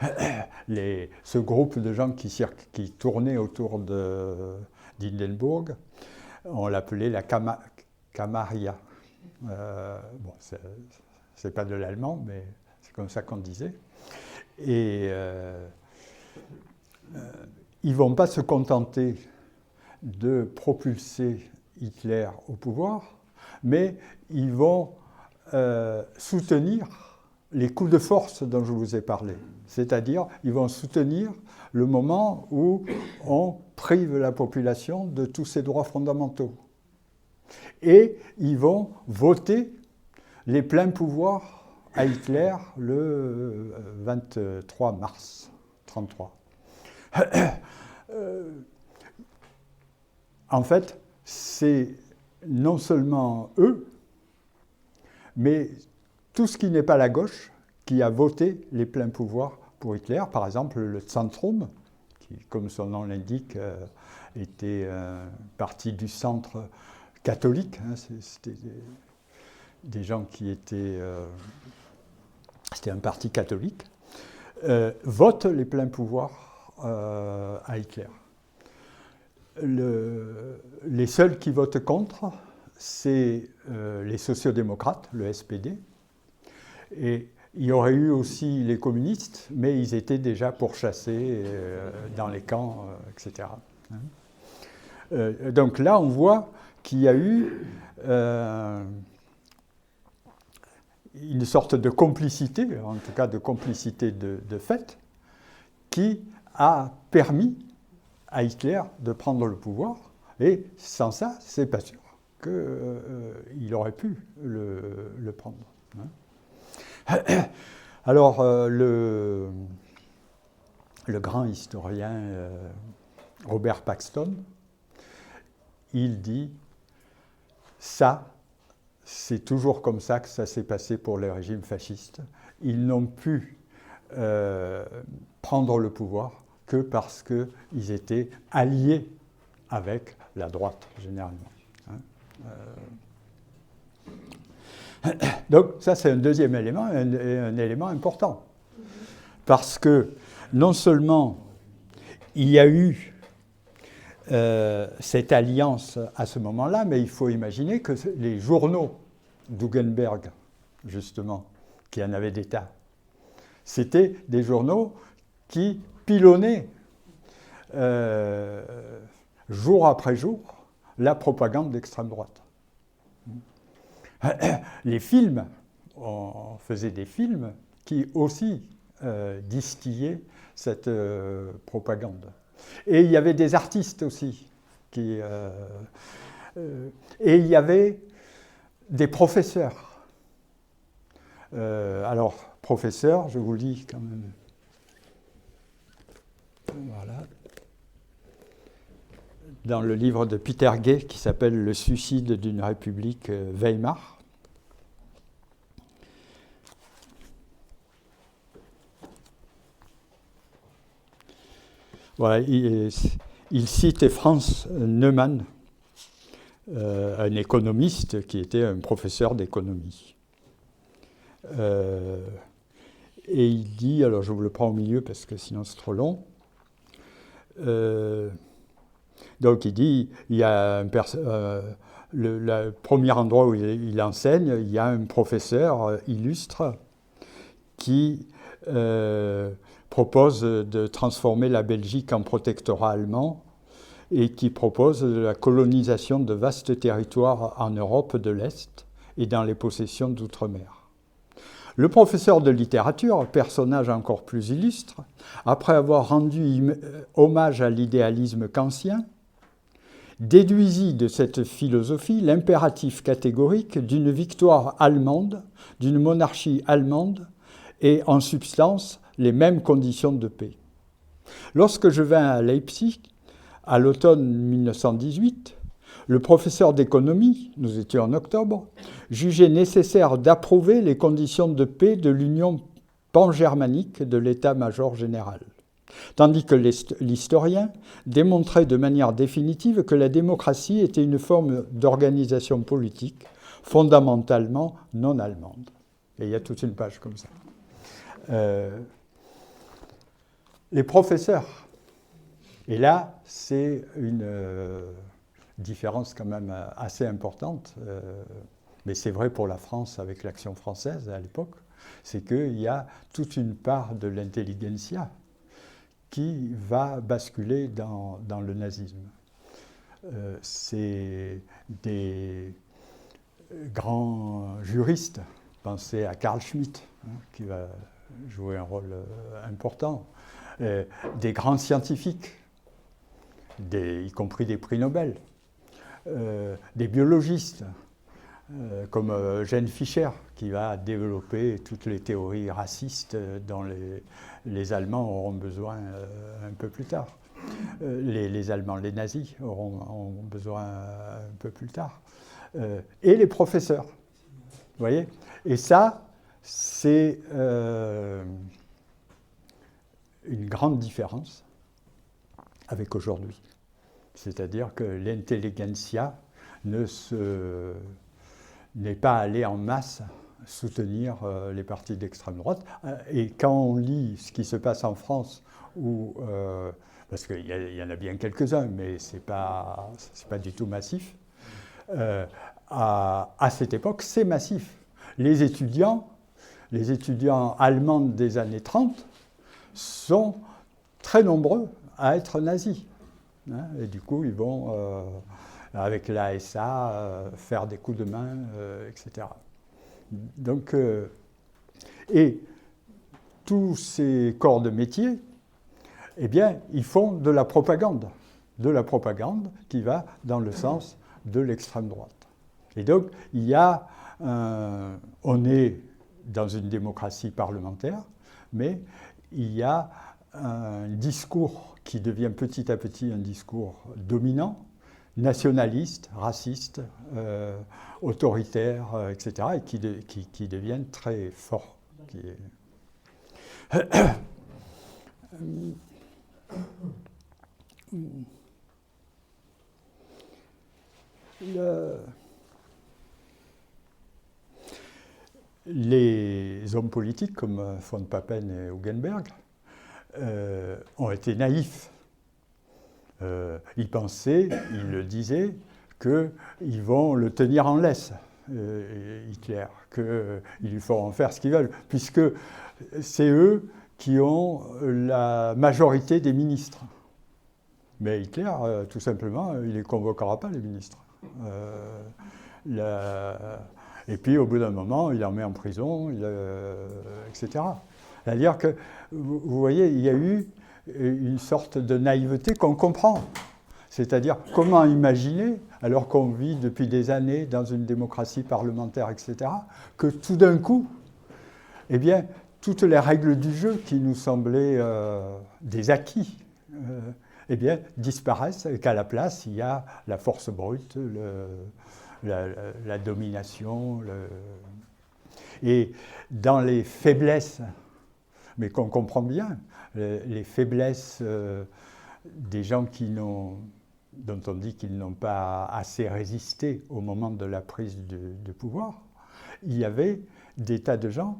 Ce groupe de gens qui tournaient autour d'Hindenburg, on l'appelait la Camarilla. Bon, c'est pas de l'allemand, mais c'est comme ça qu'on disait. Et ils vont pas se contenter de propulser Hitler au pouvoir, mais ils vont soutenir les coups de force dont je vous ai parlé. C'est-à-dire, ils vont soutenir le moment où on prive la population de tous ses droits fondamentaux. Et ils vont voter les pleins pouvoirs à Hitler le 23 mars 1933. En fait, c'est non seulement eux, mais tout ce qui n'est pas la gauche qui a voté les pleins pouvoirs pour Hitler. Par exemple, le Zentrum, qui, comme son nom l'indique, était parti du centre catholique. C'était des gens qui étaient... c'était un parti catholique. Vote les pleins pouvoirs à Hitler. Les seuls qui votent contre, c'est les sociodémocrates, le SPD, et il y aurait eu aussi les communistes, mais ils étaient déjà pourchassés dans les camps, etc. Donc là, on voit qu'il y a eu une sorte de complicité, en tout cas de complicité de fait, qui a permis à Hitler de prendre le pouvoir. Et sans ça, c'est pas sûr qu'il aurait pu le prendre. Alors, le grand historien Robert Paxton, il dit ça, c'est toujours comme ça que ça s'est passé pour les régimes fascistes. Ils n'ont pu prendre le pouvoir que parce qu'ils étaient alliés avec la droite, généralement. Donc ça, c'est un deuxième élément, un élément important. Parce que non seulement il y a eu cette alliance à ce moment-là, mais il faut imaginer que les journaux d'Hugenberg, justement, qui en avaient des tas, c'était des journaux qui pilonnaient jour après jour la propagande d'extrême droite. Les films, on faisait des films qui aussi distillaient cette propagande. Et il y avait des artistes aussi. Et il y avait des professeurs. Alors, professeurs, je vous le dis quand même. Voilà. Dans le livre de Peter Gay qui s'appelle « Le suicide d'une république Weimar ». Voilà, il cite Franz Neumann, un économiste qui était un professeur d'économie. Et il dit, alors je vous le prends au milieu parce que sinon c'est trop long. Donc il dit, il y a le premier endroit où il enseigne, il y a un professeur illustre qui propose de transformer la Belgique en protectorat allemand et qui propose la colonisation de vastes territoires en Europe de l'Est et dans les possessions d'outre-mer. Le professeur de littérature, personnage encore plus illustre, après avoir rendu hommage à l'idéalisme kantien, déduisit de cette philosophie l'impératif catégorique d'une victoire allemande, d'une monarchie allemande, et en substance les mêmes conditions de paix. Lorsque je vins à Leipzig, à l'automne 1918, le professeur d'économie, nous étions en octobre, jugeait nécessaire d'approuver les conditions de paix de l'union pan-germanique de l'état-major général, tandis que l'historien démontrait de manière définitive que la démocratie était une forme d'organisation politique fondamentalement non allemande. Et il y a toute une page comme ça. Les professeurs, et là, c'est une différence quand même assez importante, mais c'est vrai pour la France avec l'Action française à l'époque, c'est qu'il y a toute une part de l'intelligentsia qui va basculer dans le nazisme. C'est des grands juristes, pensez à Carl Schmitt, qui va jouer un rôle important, des grands scientifiques, y compris des prix Nobel, des biologistes, comme Jane Fischer, qui va développer toutes les théories racistes dont les Allemands auront besoin un peu plus tard. Les Allemands, les nazis auront besoin un peu plus tard. Et les professeurs, vous voyez ? Et ça, c'est une grande différence avec aujourd'hui. C'est-à-dire que l'intelligentsia n'est pas allée en masse soutenir les partis d'extrême droite. Et quand on lit ce qui se passe en France, parce qu'il y en a bien quelques-uns, mais ce n'est pas du tout massif, à cette époque, c'est massif. Les étudiants les étudiants allemands des années 30 sont très nombreux à être nazis. Hein, et du coup, ils vont, avec l'ASA, faire des coups de main, etc. Donc, et tous ces corps de métier, eh bien, ils font de la propagande qui va dans le sens de l'extrême droite. Et donc, il y a, on est dans une démocratie parlementaire, mais il y a un discours qui devient petit à petit un discours dominant, nationaliste, raciste, autoritaire, etc., et qui deviennent très forts. Les hommes politiques comme von Papen et Hugenberg ont été naïfs. Ils pensaient, ils le disaient, qu'ils vont le tenir en laisse, Hitler, qu'ils lui feront faire ce qu'ils veulent, puisque c'est eux qui ont la majorité des ministres. Mais Hitler, tout simplement, il ne les convoquera pas, les ministres. Et puis, au bout d'un moment, il en met en prison, etc. C'est-à-dire que, vous voyez, il y a eu une sorte de naïveté qu'on comprend. C'est-à-dire, comment imaginer, alors qu'on vit depuis des années dans une démocratie parlementaire, etc., que tout d'un coup, eh bien, toutes les règles du jeu qui nous semblaient des acquis, eh bien, disparaissent et qu'à la place, il y a la force brute, la domination. Et dans les faiblesses, mais qu'on comprend bien, les faiblesses des gens dont on dit qu'ils n'ont pas assez résisté au moment de la prise de pouvoir, il y avait des tas de gens,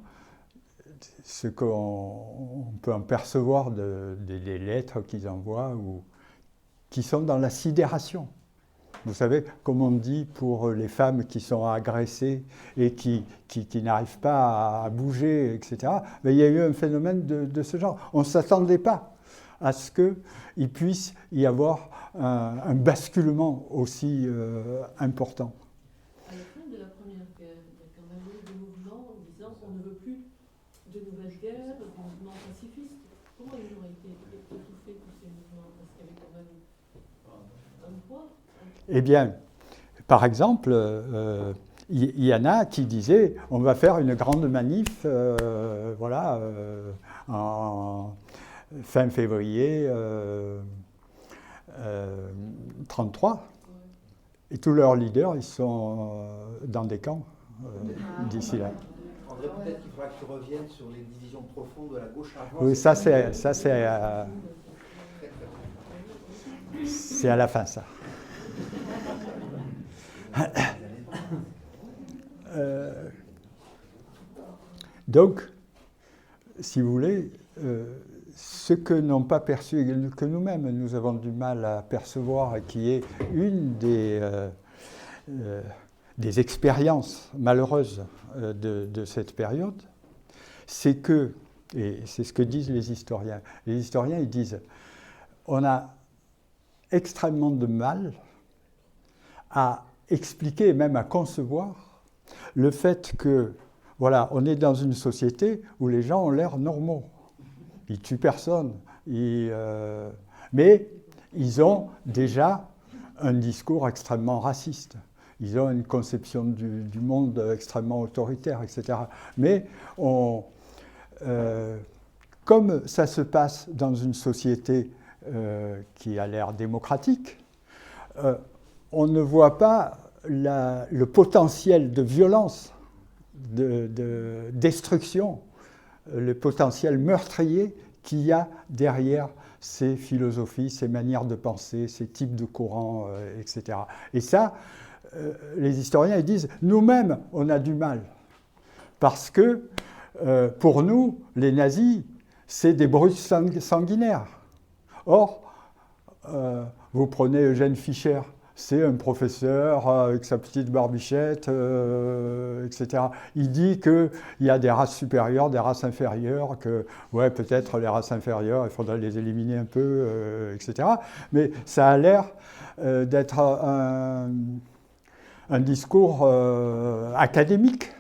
ce qu'on peut en percevoir des lettres qu'ils envoient, qui sont dans la sidération. Vous savez, comme on dit pour les femmes qui sont agressées et qui n'arrivent pas à bouger, etc., mais il y a eu un phénomène de ce genre. On ne s'attendait pas à ce qu'il puisse y avoir un basculement aussi important. À la fin de la Première Guerre, il y a quand même eu des mouvements disant qu'on ne veut plus de nouvelles guerres, des mouvements pacifistes. Comment ils ont été étouffés, tous ces mouvements? Parce qu'il y avait quand même un poids. Eh bien, par exemple, il y en a qui disaient on va faire une grande manif en fin février 1933. Et tous leurs leaders, ils sont dans des camps d'ici là. André, peut-être qu'il faudra que tu reviennes sur les divisions profondes de la gauche avant. Oui, c'est à la fin, ça. Donc, si vous voulez, ce que n'ont pas perçu, que nous-mêmes nous avons du mal à percevoir, et qui est une des expériences malheureuses de cette période, c'est que, et c'est ce que disent les historiens, ils disent on a extrêmement de mal à expliquer et même à concevoir le fait que, voilà, on est dans une société où les gens ont l'air normaux. Ils tuent personne. Mais ils ont déjà un discours extrêmement raciste. Ils ont une conception du monde extrêmement autoritaire, etc. Mais comme ça se passe dans une société qui a l'air démocratique, on ne voit pas le potentiel de violence, de destruction, le potentiel meurtrier qu'il y a derrière ces philosophies, ces manières de penser, ces types de courants, etc. Et ça, les historiens ils disent, nous-mêmes, on a du mal. Parce que, pour nous, les nazis, c'est des brutes sanguinaires. Or, vous prenez Eugène Fischer, c'est un professeur avec sa petite barbichette, etc. Il dit qu'il y a des races supérieures, des races inférieures, que ouais, peut-être les races inférieures, il faudrait les éliminer un peu, etc. Mais ça a l'air d'être un discours académique.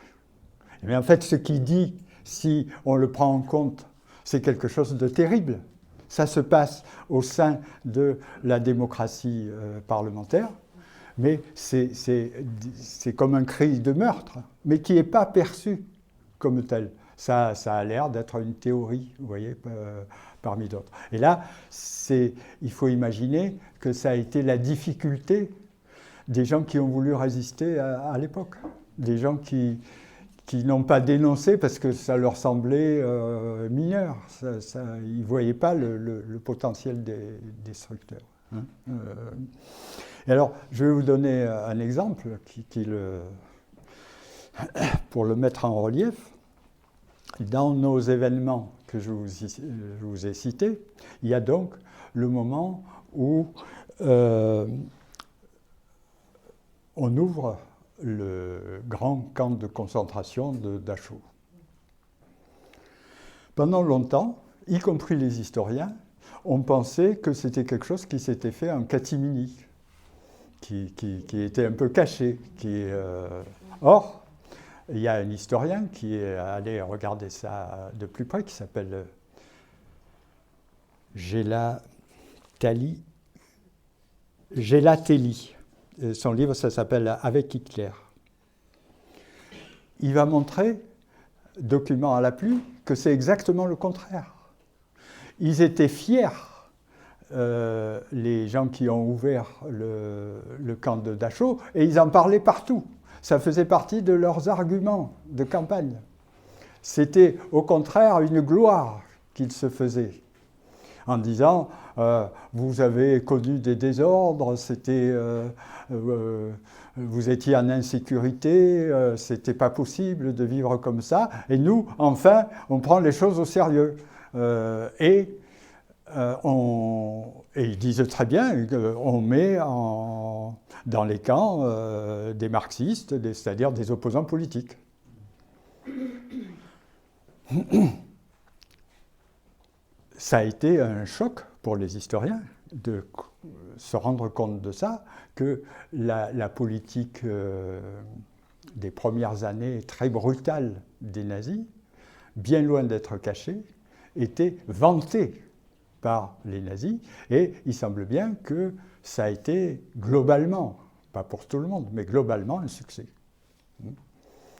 Mais en fait, ce qu'il dit, si on le prend en compte, c'est quelque chose de terrible. Ça se passe au sein de la démocratie parlementaire, mais c'est comme un cri de meurtre, mais qui n'est pas perçu comme tel. Ça a l'air d'être une théorie, vous voyez, parmi d'autres. Et là, il faut imaginer que ça a été la difficulté des gens qui ont voulu résister à l'époque, des gens qui n'ont pas dénoncé parce que ça leur semblait mineur. Ils ne voyaient pas le potentiel des destructeurs. Hein. Et alors, je vais vous donner un exemple pour le mettre en relief. Dans nos événements que je vous ai cités, il y a donc le moment où on ouvre le grand camp de concentration de Dachau. Pendant longtemps, y compris les historiens, on pensait que c'était quelque chose qui s'était fait en catimini, qui était un peu caché. Or, il y a un historien qui est allé regarder ça de plus près, qui s'appelle Gelatelli. Son livre, ça s'appelle « Avec Hitler ». Il va montrer, document à l'appui, que c'est exactement le contraire. Ils étaient fiers, les gens qui ont ouvert le camp de Dachau, et ils en parlaient partout. Ça faisait partie de leurs arguments de campagne. C'était au contraire une gloire qu'ils se faisaient, en disant vous avez connu des désordres, vous étiez en insécurité, c'était pas possible de vivre comme ça, et nous, enfin, on prend les choses au sérieux. Et ils disent très bien qu'on met dans les camps des marxistes, c'est-à-dire des opposants politiques. Ça a été un choc pour les historiens de se rendre compte de ça, que la politique des premières années très brutale des nazis, bien loin d'être cachée, était vantée par les nazis, et il semble bien que ça a été globalement, pas pour tout le monde, mais globalement un succès.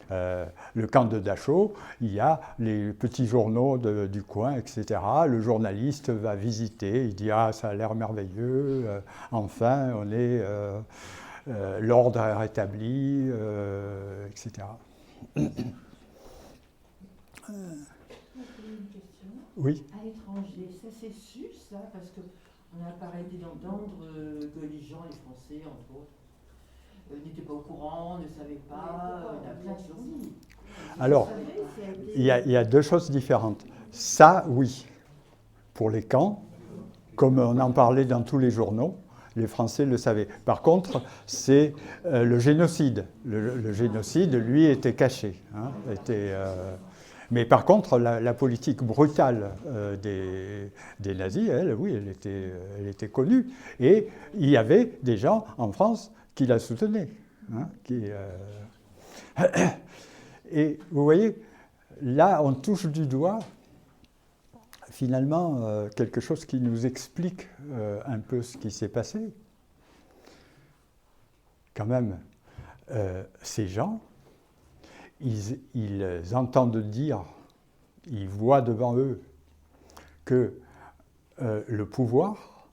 Le camp de Dachau, il y a les petits journaux du coin, etc. Le journaliste va visiter, il dit « Ah, ça a l'air merveilleux, enfin, l'ordre est rétabli, etc. » Oui. À l'étranger, ça s'est su, ça, parce qu'on a pas arrêté d'entendre que les gens, les Français, entre autres, n'étaient pas au courant, ne savaient pas, on a plein de choses dit. Alors, il y a deux choses différentes. Ça, oui, pour les camps, comme on en parlait dans tous les journaux, les Français le savaient. Par contre, c'est le génocide. Le génocide, lui, était caché. Hein, mais par contre, la politique brutale des nazis, elle, oui, elle était connue. Et il y avait des gens en France qui la soutenaient. Hein, Et vous voyez, là, on touche du doigt, finalement, quelque chose qui nous explique un peu ce qui s'est passé. Quand même, ces gens, ils entendent dire, ils voient devant eux que le pouvoir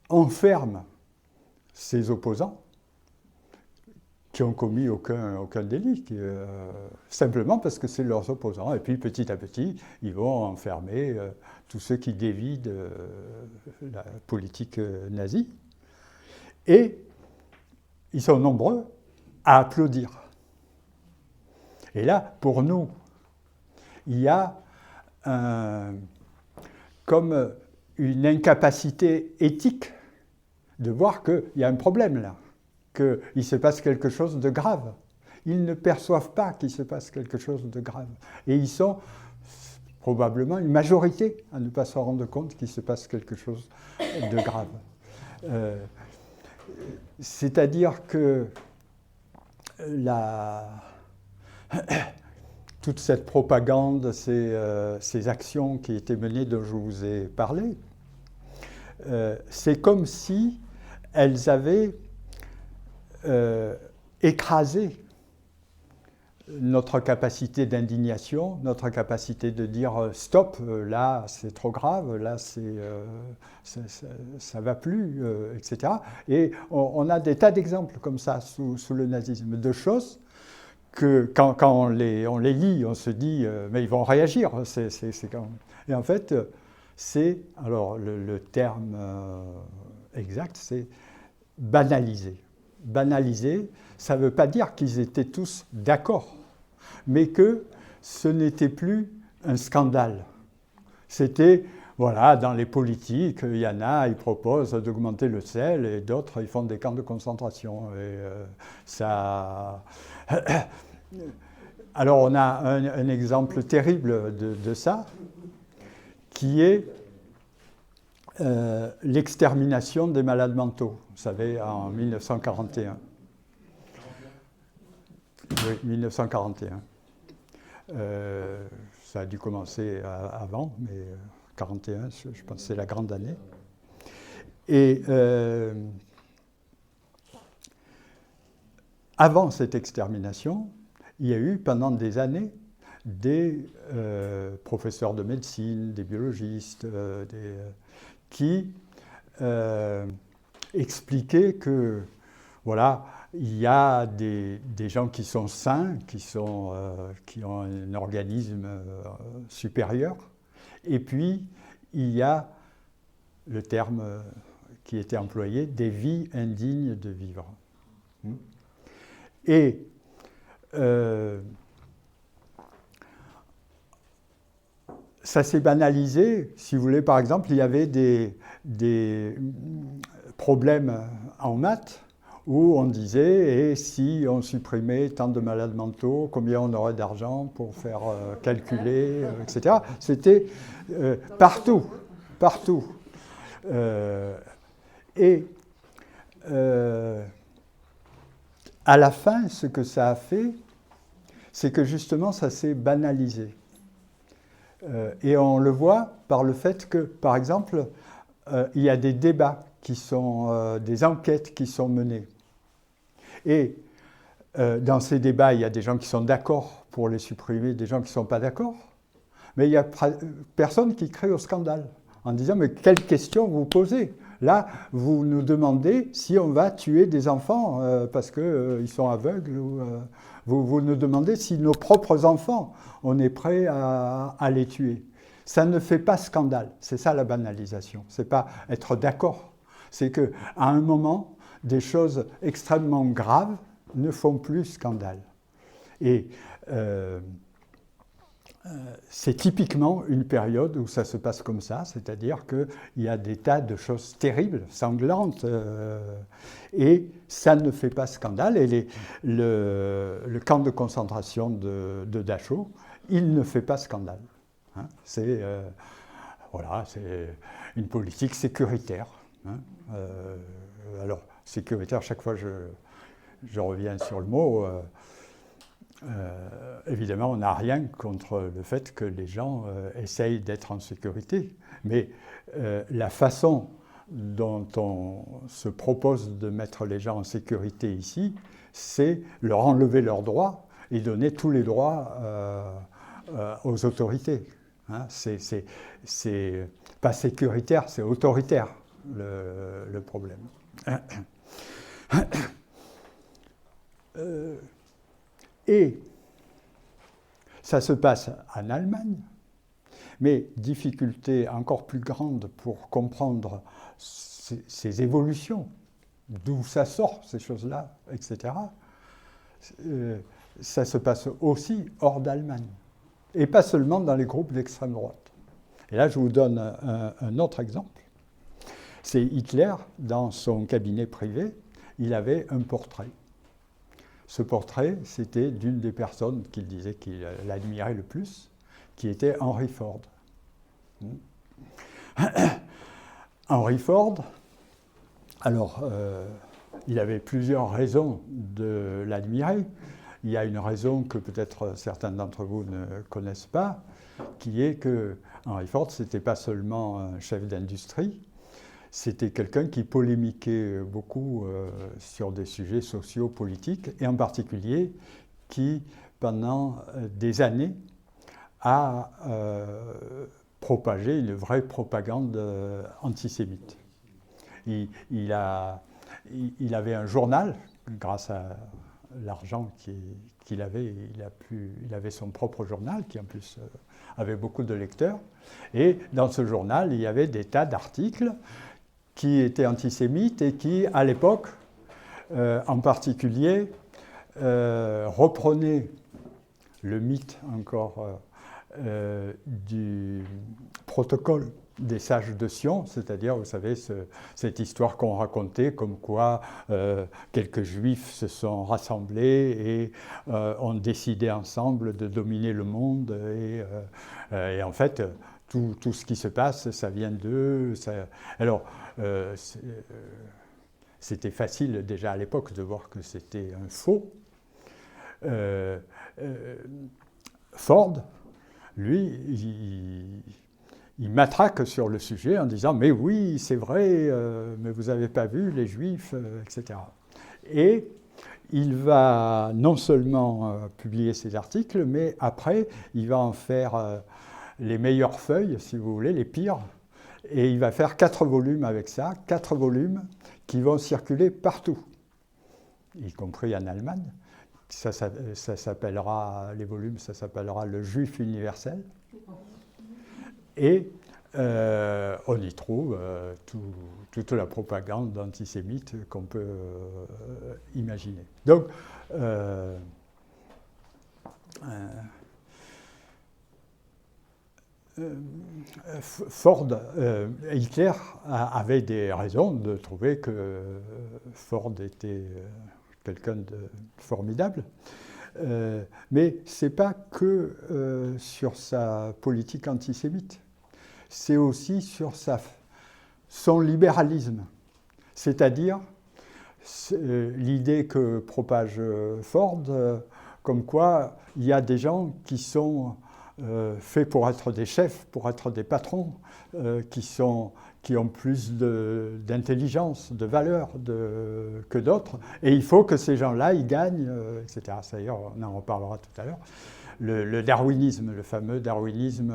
enferme ses opposants qui n'ont commis aucun délit, simplement parce que c'est leurs opposants. Et puis petit à petit, ils vont enfermer tous ceux qui dévient de la politique nazie. Et ils sont nombreux à applaudir. Et là, pour nous, il y a comme une incapacité éthique de voir qu'il y a un problème là, qu'il se passe quelque chose de grave. Ils ne perçoivent pas qu'il se passe quelque chose de grave. Et ils sont probablement une majorité à ne pas se rendre compte qu'il se passe quelque chose de grave. C'est-à-dire que toute cette propagande, ces actions qui étaient menées dont je vous ai parlé, c'est comme si elles avaient écrasé notre capacité d'indignation, notre capacité de dire stop, là c'est trop grave, là ça va plus, etc. Et on a des tas d'exemples comme ça sous le nazisme, de choses que quand on les lit, on se dit mais ils vont réagir. Et en fait, c'est, alors le terme exact, c'est banaliser. Banaliser, ça ne veut pas dire qu'ils étaient tous d'accord, mais que ce n'était plus un scandale. C'était, voilà, dans les politiques, il y en a, ils proposent d'augmenter le sel, et d'autres, ils font des camps de concentration. Et ça... Alors, on a un exemple terrible de ça, qui est l'extermination des malades mentaux, vous savez, en 1941. Oui, 1941. Ça a dû commencer avant, mais 1941, je pense que c'est la grande année. Et avant cette extermination, il y a eu pendant des années des professeurs de médecine, des biologistes, qui expliquaient que, voilà, il y a des gens qui sont sains, qui ont un organisme supérieur, et puis il y a le terme qui était employé, des vies indignes de vivre. Et ça s'est banalisé, si vous voulez, par exemple, il y avait des problèmes en maths où on disait, et si on supprimait tant de malades mentaux, combien on aurait d'argent pour faire calculer, etc. C'était partout. À la fin, ce que ça a fait, c'est que justement, ça s'est banalisé. Et on le voit par le fait que, par exemple, il y a des débats qui sont, des enquêtes qui sont menées. Et dans ces débats, il y a des gens qui sont d'accord pour les supprimer, des gens qui ne sont pas d'accord. Mais il n'y a personne qui crée au scandale en disant « mais quelle question vous posez ? Là, vous nous demandez si on va tuer des enfants parce qu'ils sont aveugles. Ou, vous nous demandez si nos propres enfants, on est prêt à les tuer. » Ça ne fait pas scandale. C'est ça la banalisation. Ce n'est pas être d'accord. C'est qu'à un moment, des choses extrêmement graves ne font plus scandale. Et c'est typiquement une période où ça se passe comme ça, c'est-à-dire qu'il y a des tas de choses terribles, sanglantes, et ça ne fait pas scandale. Et le camp de concentration de Dachau, il ne fait pas scandale. Hein. C'est une politique sécuritaire. Hein. Alors, sécuritaire, chaque fois je reviens sur le mot. Évidemment, on n'a rien contre le fait que les gens essayent d'être en sécurité, mais la façon dont on se propose de mettre les gens en sécurité ici, c'est leur enlever leurs droits et donner tous les droits aux autorités. Hein, c'est pas sécuritaire, c'est autoritaire le problème. Et ça se passe en Allemagne, mais difficulté encore plus grande pour comprendre ces évolutions, d'où ça sort, ces choses-là, etc. Ça se passe aussi hors d'Allemagne, et pas seulement dans les groupes d'extrême droite. Et là, je vous donne un autre exemple. c'est Hitler, dans son cabinet privé, il avait un portrait. Ce portrait, c'était d'une des personnes qu'il disait qu'il admirait le plus, qui était Henry Ford. Henry Ford, alors, il avait plusieurs raisons de l'admirer. Il y a une raison que peut-être certains d'entre vous ne connaissent pas, qui est que Henry Ford, ce n'était pas seulement un chef d'industrie, c'était quelqu'un qui polémiquait beaucoup sur des sujets sociaux, politiques, et en particulier qui, pendant des années, a propagé une vraie propagande antisémite. Il avait un journal, grâce à l'argent qu'il avait, il avait son propre journal, qui en plus avait beaucoup de lecteurs. Et dans ce journal, il y avait des tas d'articles qui étaient antisémites et qui, à l'époque, en particulier, reprenaient le mythe encore du protocole des sages de Sion, c'est-à-dire, vous savez, cette histoire qu'on racontait, comme quoi quelques juifs se sont rassemblés et ont décidé ensemble de dominer le monde. Et en fait, tout ce qui se passe, ça vient d'eux. Alors, c'était facile déjà à l'époque de voir que c'était un faux. Ford, lui, il matraque sur le sujet en disant « Mais oui, c'est vrai, mais vous n'avez pas vu les Juifs, etc. » Et il va non seulement publier ces articles, mais après, il va en faire les meilleures feuilles, si vous voulez, les pires. Et il va faire 4 volumes avec ça, 4 volumes qui vont circuler partout, y compris en Allemagne. Ça s'appellera, les volumes, ça s'appellera Le Juif universel. Et on y trouve toute la propagande antisémite qu'on peut imaginer. Donc, Ford, Hitler avait des raisons de trouver que Ford était quelqu'un de formidable. Mais ce n'est pas que sur sa politique antisémite, c'est aussi sur son libéralisme. C'est-à-dire l'idée que propage Ford, comme quoi il y a des gens qui sont faits pour être des chefs, pour être des patrons, qui ont plus d'intelligence, de valeur que d'autres. Et il faut que ces gens-là, ils gagnent, etc. D'ailleurs, on en reparlera tout à l'heure. Le darwinisme, le fameux darwinisme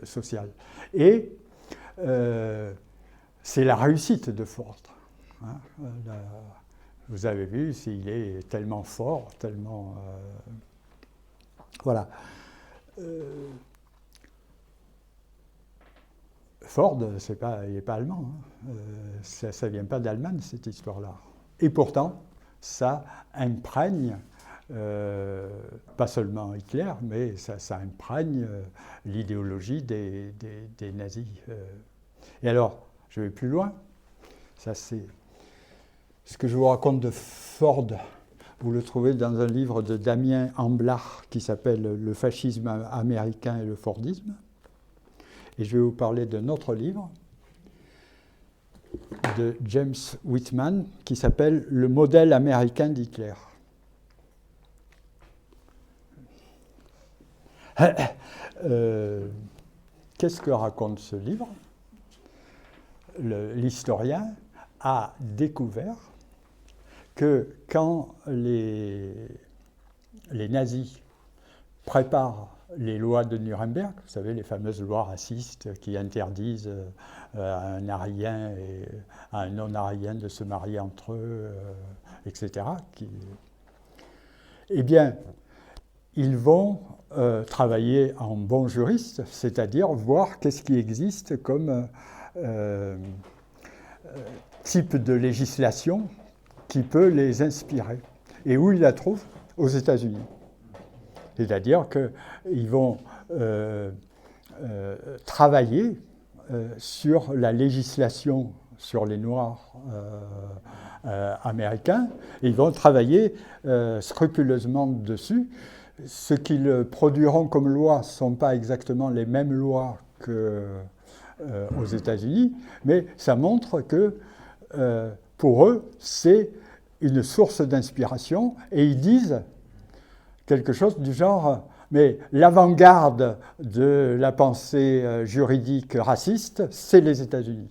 social. Et c'est la réussite de Ford. Hein. Vous avez vu, il est tellement fort, tellement... voilà. Ford, il n'est pas allemand. Hein. Ça ne vient pas d'Allemagne, cette histoire-là. Et pourtant, ça imprègne, pas seulement Hitler, mais ça imprègne l'idéologie des nazis. Et alors, je vais plus loin. Ça, c'est ce que je vous raconte de Ford. Vous le trouvez dans un livre de Damien Amblard qui s'appelle « Le fascisme américain et le Fordisme ». Et je vais vous parler d'un autre livre de James Whitman qui s'appelle « Le modèle américain d'Hitler ». Qu'est-ce que raconte ce livre? L'historien a découvert que quand les nazis préparent les lois de Nuremberg, vous savez, les fameuses lois racistes qui interdisent à un arien et à un non-arien de se marier entre eux, etc. Eh bien, ils vont travailler en bons juristes, c'est-à-dire voir qu'est-ce qui existe comme type de législation qui peut les inspirer. Et où ils la trouvent? Aux États-Unis. C'est-à-dire qu'ils vont travailler sur la législation sur les Noirs américains. Et ils vont travailler scrupuleusement dessus. Ce qu'ils produiront comme loi ne sont pas exactement les mêmes lois qu'aux États-Unis, mais ça montre que pour eux, c'est une source d'inspiration, et ils disent quelque chose du genre, mais l'avant-garde de la pensée juridique raciste, c'est les États-Unis.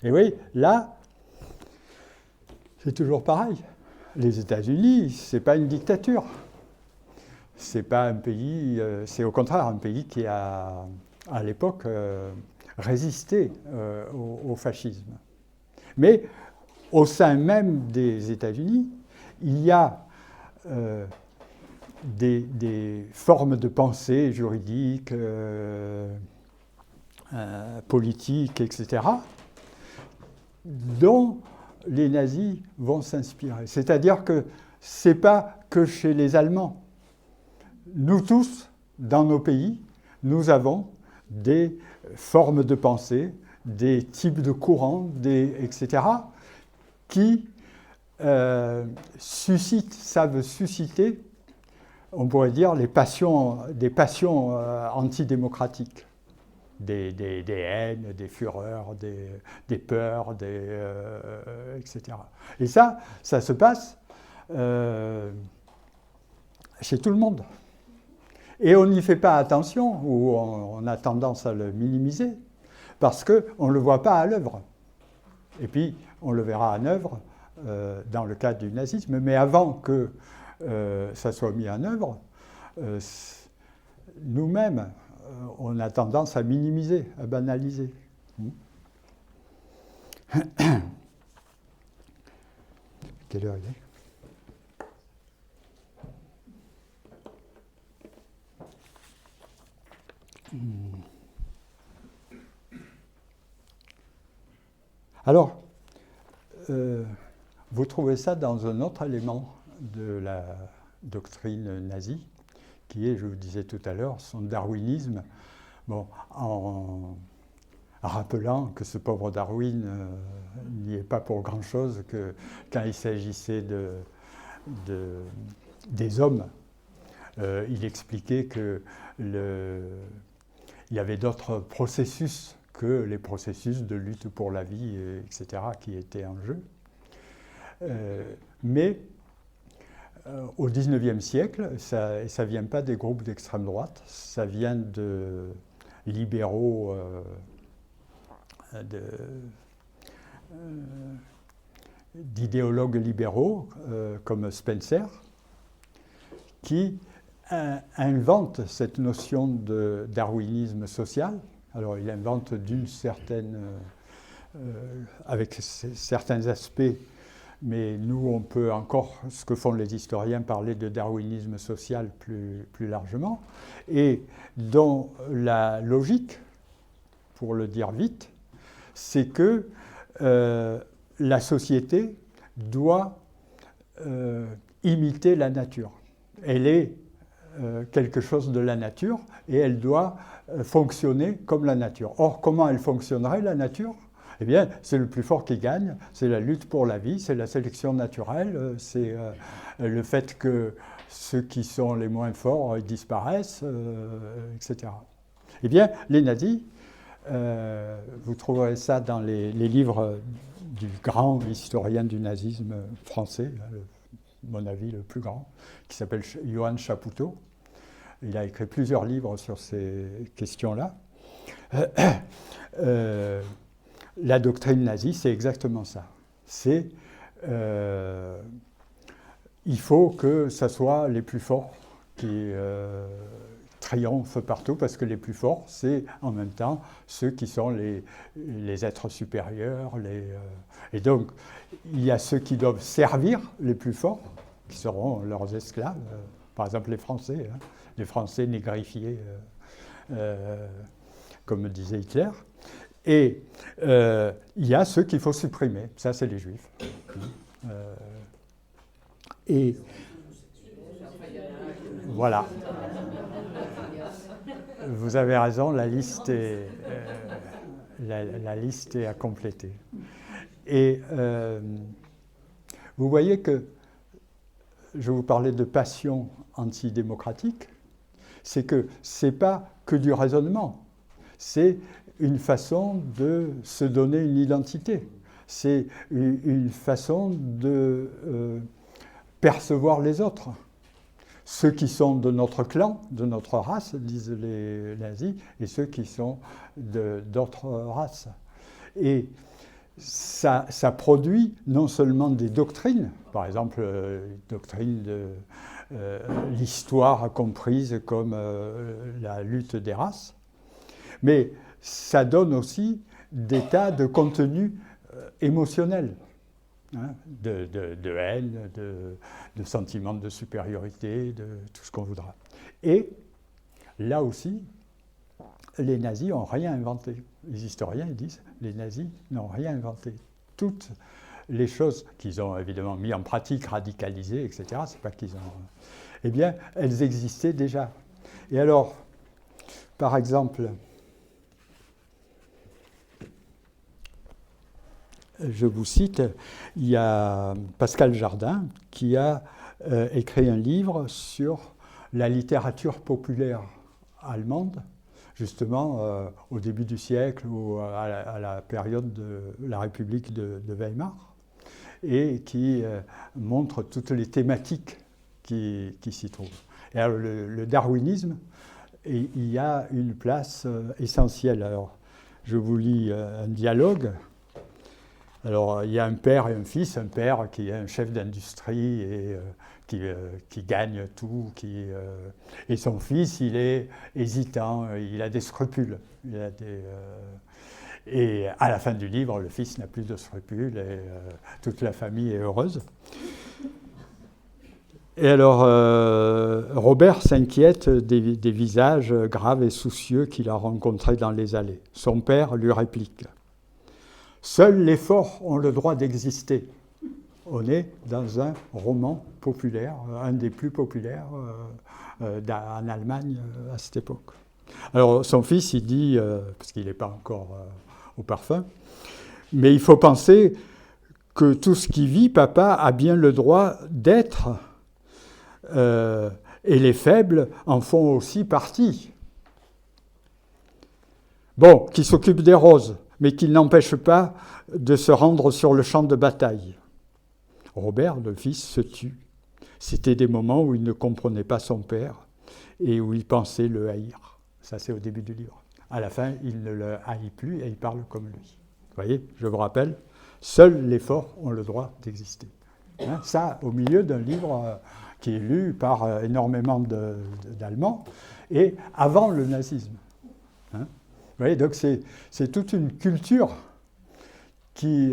Et oui, là, c'est toujours pareil. Les États-Unis, ce n'est pas une dictature. C'est pas un pays, c'est au contraire un pays qui a, à l'époque, résisté au fascisme. Mais au sein même des États-Unis, il y a des formes de pensée juridiques, politiques, etc., dont les nazis vont s'inspirer. C'est-à-dire que ce n'est pas que chez les Allemands. Nous tous, dans nos pays, nous avons des formes de pensée, des types de courants, etc., qui savent susciter, on pourrait dire, des passions antidémocratiques, des haines, des fureurs, des peurs, etc. Et ça se passe chez tout le monde. Et on n'y fait pas attention, ou on a tendance à le minimiser, parce qu'on ne le voit pas à l'œuvre. Et puis, on le verra en œuvre dans le cadre du nazisme, mais avant que ça soit mis en œuvre, nous-mêmes, on a tendance à minimiser, à banaliser. Quelle heure il est ? Alors, vous trouvez ça dans un autre élément de la doctrine nazie, qui est, je vous disais tout à l'heure, son darwinisme, bon, en rappelant que ce pauvre Darwin n'y est pas pour grand-chose, que quand il s'agissait des hommes, il expliquait que il y avait d'autres processus que les processus de lutte pour la vie, etc., qui étaient en jeu. Mais au XIXe siècle, ça ne vient pas des groupes d'extrême droite, ça vient de libéraux, d'idéologues libéraux comme Spencer, qui invente cette notion de darwinisme social. Alors il invente d'une certaine, avec certains aspects, mais nous on peut encore, ce que font les historiens, parler de darwinisme social plus largement, et dont la logique, pour le dire vite, c'est que la société doit imiter la nature. Elle est quelque chose de la nature et elle doit fonctionner comme la nature. Or, comment elle fonctionnerait, la nature ? Eh bien, c'est le plus fort qui gagne, c'est la lutte pour la vie, c'est la sélection naturelle, c'est le fait que ceux qui sont les moins forts disparaissent, etc. Eh bien, les nazis, vous trouverez ça dans les livres du grand historien du nazisme français, à mon avis le plus grand, qui s'appelle Johann Chapoutot. Il a écrit plusieurs livres sur ces questions-là. La doctrine nazie, c'est exactement ça. C'est il faut que ce soit les plus forts qui triomphent partout, parce que les plus forts, c'est en même temps ceux qui sont les êtres supérieurs. Et donc, il y a ceux qui doivent servir les plus forts, qui seront leurs esclaves. Par exemple, les Français, les Français négrifiés, comme disait Hitler. Et il y a ceux qu'il faut supprimer, ça c'est les Juifs. Et voilà. Vous avez raison, la liste la liste est à compléter. Et vous voyez que je vous parlais de passion antidémocratique, c'est que ce n'est pas que du raisonnement, c'est une façon de se donner une identité, c'est une façon de percevoir les autres. Ceux qui sont de notre clan, de notre race, disent les nazis, et ceux qui sont d'autres races. Et ça produit non seulement des doctrines, par exemple, doctrine de l'histoire comprise comme la lutte des races, mais ça donne aussi des tas de contenus émotionnels, hein, de haine, de sentiments de supériorité, de tout ce qu'on voudra. Et là aussi, les nazis n'ont rien inventé. Les historiens ils disent les nazis n'ont rien inventé. Toutes les choses qu'ils ont évidemment mis en pratique, radicalisées, etc., c'est pas qu'ils ont... Eh bien, elles existaient déjà. Et alors, par exemple, je vous cite, il y a Pascal Jardin qui a écrit un livre sur la littérature populaire allemande, justement au début du siècle ou à la période de la République de Weimar, et qui montre toutes les thématiques qui s'y trouvent. Et alors, le darwinisme, il y a une place essentielle. Alors, je vous lis un dialogue. Alors, il y a un père et un fils, un père qui est un chef d'industrie et qui gagne tout, et son fils, il est hésitant, il a des scrupules. Et à la fin du livre, le fils n'a plus de scrupules et toute la famille est heureuse. Et alors, Robert s'inquiète des visages graves et soucieux qu'il a rencontrés dans les allées. Son père lui réplique « Seuls les forts ont le droit d'exister. » On est dans un roman populaire, un des plus populaires en Allemagne à cette époque. Alors, son fils, il dit, parce qu'il n'est pas encore au parfum, mais il faut penser que tout ce qui vit, papa, a bien le droit d'être, et les faibles en font aussi partie. Bon, qui s'occupe des roses, mais qui n'empêche pas de se rendre sur le champ de bataille. Robert, le fils, se tut. C'était des moments où il ne comprenait pas son père et où il pensait le haïr. Ça, c'est au début du livre. À la fin, il ne le haït plus et il parle comme lui. Vous voyez, je vous rappelle, seuls les forts ont le droit d'exister. Hein, ça, au milieu d'un livre qui est lu par énormément d'Allemands et avant le nazisme. Hein, vous voyez, donc c'est toute une culture qui...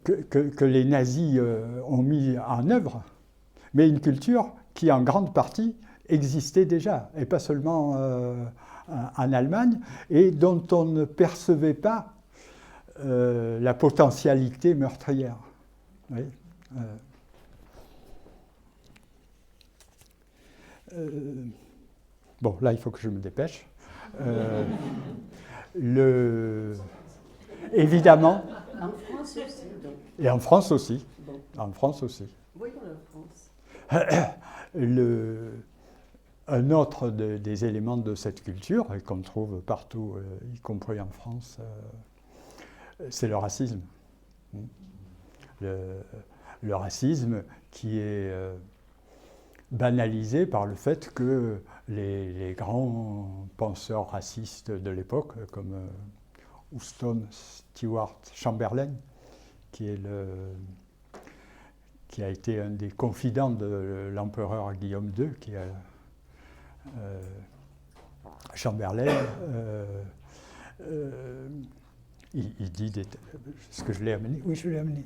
Que les nazis ont mis en œuvre, mais une culture qui, en grande partie, existait déjà, et pas seulement en Allemagne, et dont on ne percevait pas la potentialité meurtrière. Vous voyez, bon, là, il faut que je me dépêche. Évidemment... En France aussi, donc. Et en France aussi. Bon. En France aussi. Voyons la France. Un autre des éléments de cette culture, et qu'on trouve partout, y compris en France, c'est le racisme. Le racisme qui est banalisé par le fait que les grands penseurs racistes de l'époque, comme Houston Stewart Chamberlain, qui a été un des confidents de l'empereur Guillaume II, Chamberlain, il dit... Est-ce que je l'ai amené? Oui, je l'ai amené.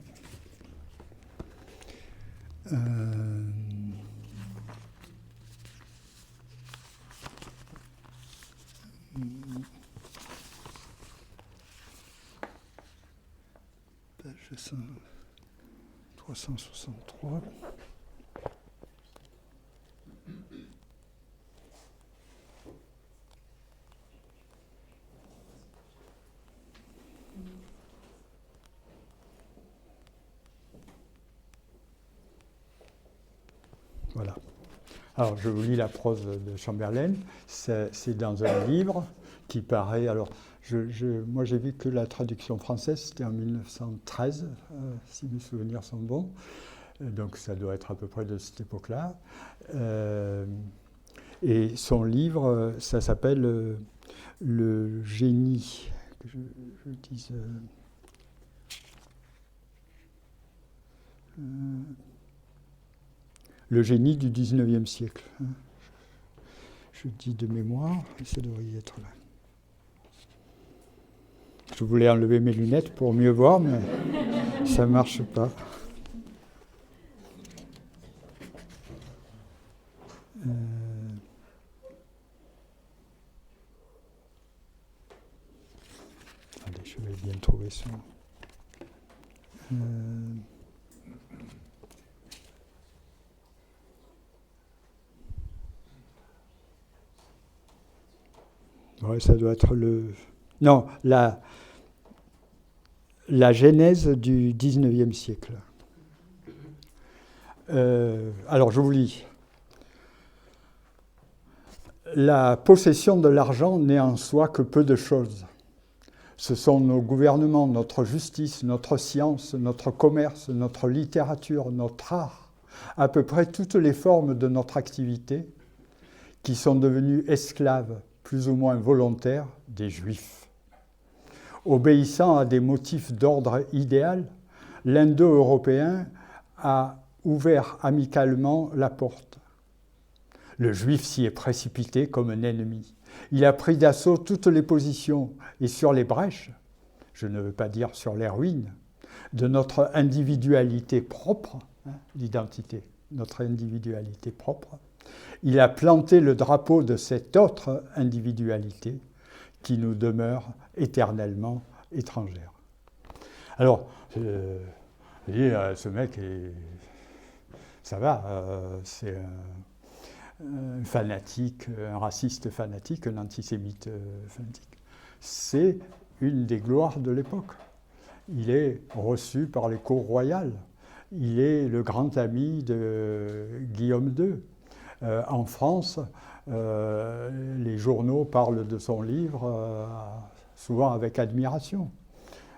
Page 363. Voilà. Alors, je vous lis la prose de Chamberlain. C'est dans un livre qui paraît... Alors, moi, j'ai vu que la traduction française, c'était en 1913, si mes souvenirs sont bons. Donc, ça doit être à peu près de cette époque-là. Et son livre, ça s'appelle Le génie. Que je dise... le génie du 19e siècle. Je dis de mémoire, et ça devrait y être là. Je voulais enlever mes lunettes pour mieux voir, mais ça ne marche pas. Attendez, je vais bien trouver ça. Ouais, ça doit être le... Non, la genèse du 19e siècle. Alors, je vous lis. La possession de l'argent n'est en soi que peu de choses. Ce sont nos gouvernements, notre justice, notre science, notre commerce, notre littérature, notre art, à peu près toutes les formes de notre activité qui sont devenues esclaves, plus ou moins volontaires, des Juifs. Obéissant à des motifs d'ordre idéal, l'Indo-Européen a ouvert amicalement la porte. Le Juif s'y est précipité comme un ennemi. Il a pris d'assaut toutes les positions et sur les brèches, je ne veux pas dire sur les ruines, de notre individualité propre, l'identité, notre individualité propre, il a planté le drapeau de cette autre individualité qui nous demeure éternellement étrangère. Alors, ce mec, ça va, c'est un fanatique, un raciste fanatique, un antisémite fanatique. C'est une des gloires de l'époque. Il est reçu par les cours royales. Il est le grand ami de Guillaume II. En France, les journaux parlent de son livre souvent avec admiration.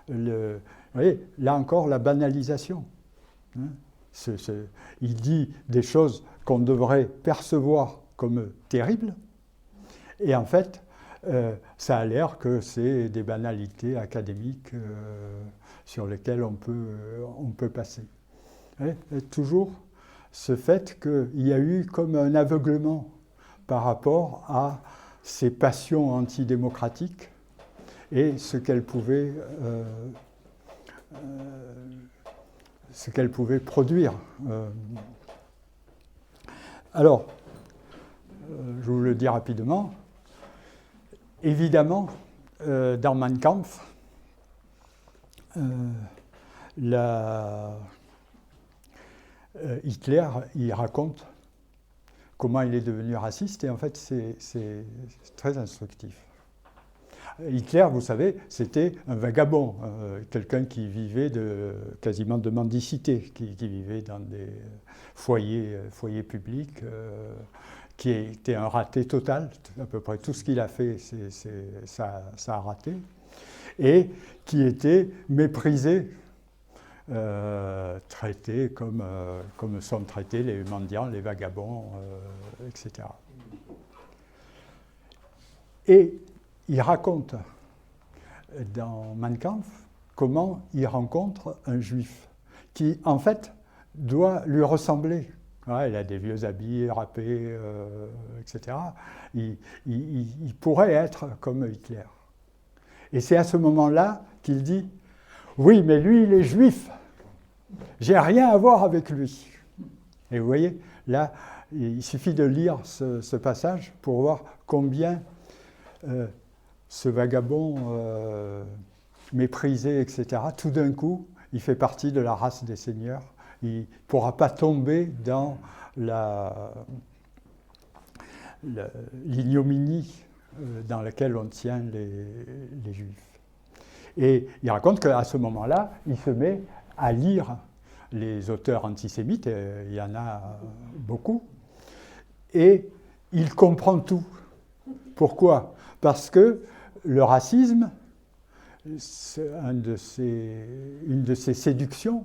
Vous voyez, là encore, la banalisation. Il dit des choses qu'on devrait percevoir comme terribles, et en fait, ça a l'air que c'est des banalités académiques sur lesquelles on peut passer. Et toujours ce fait qu'il y a eu comme un aveuglement par rapport à ces passions antidémocratiques et ce qu'elles pouvaient produire. Alors, je vous le dis rapidement, évidemment, dans Mein Kampf, Hitler, il raconte comment il est devenu raciste, et en fait, c'est très instructif. Hitler, vous savez, c'était un vagabond, quelqu'un qui vivait quasiment de mendicité, qui vivait dans des foyers publics, qui était un raté total. À peu près tout ce qu'il a fait, ça a raté, et qui était méprisé, traités comme sont traités les mendiants, les vagabonds, etc. Et il raconte dans Mein Kampf comment il rencontre un juif qui, en fait, doit lui ressembler. Ouais, il a des vieux habits râpés, etc. Il pourrait être comme Hitler. Et c'est à ce moment-là qu'il dit « Oui, mais lui, il est juif. J'ai rien à voir avec lui. » Et vous voyez, là, il suffit de lire ce passage pour voir combien ce vagabond méprisé, etc., tout d'un coup, il fait partie de la race des seigneurs. Il ne pourra pas tomber dans l'ignominie dans laquelle on tient les Juifs. Et il raconte qu'à ce moment-là, il se met à lire les auteurs antisémites, et il y en a beaucoup, et il comprend tout. Pourquoi? Parce que le racisme, c'est une de ses séductions,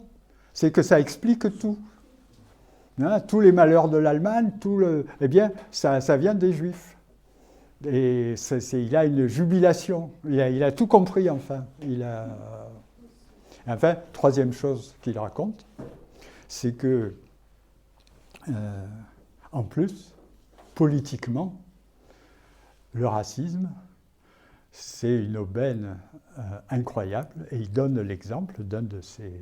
c'est que ça explique tout. Hein, tous les malheurs de l'Allemagne, eh bien, ça vient des Juifs. Et il a une jubilation. Il a tout compris, enfin. Enfin, troisième chose qu'il raconte, c'est que, en plus, politiquement, le racisme, c'est une aubaine incroyable. Et il donne l'exemple d'un de ses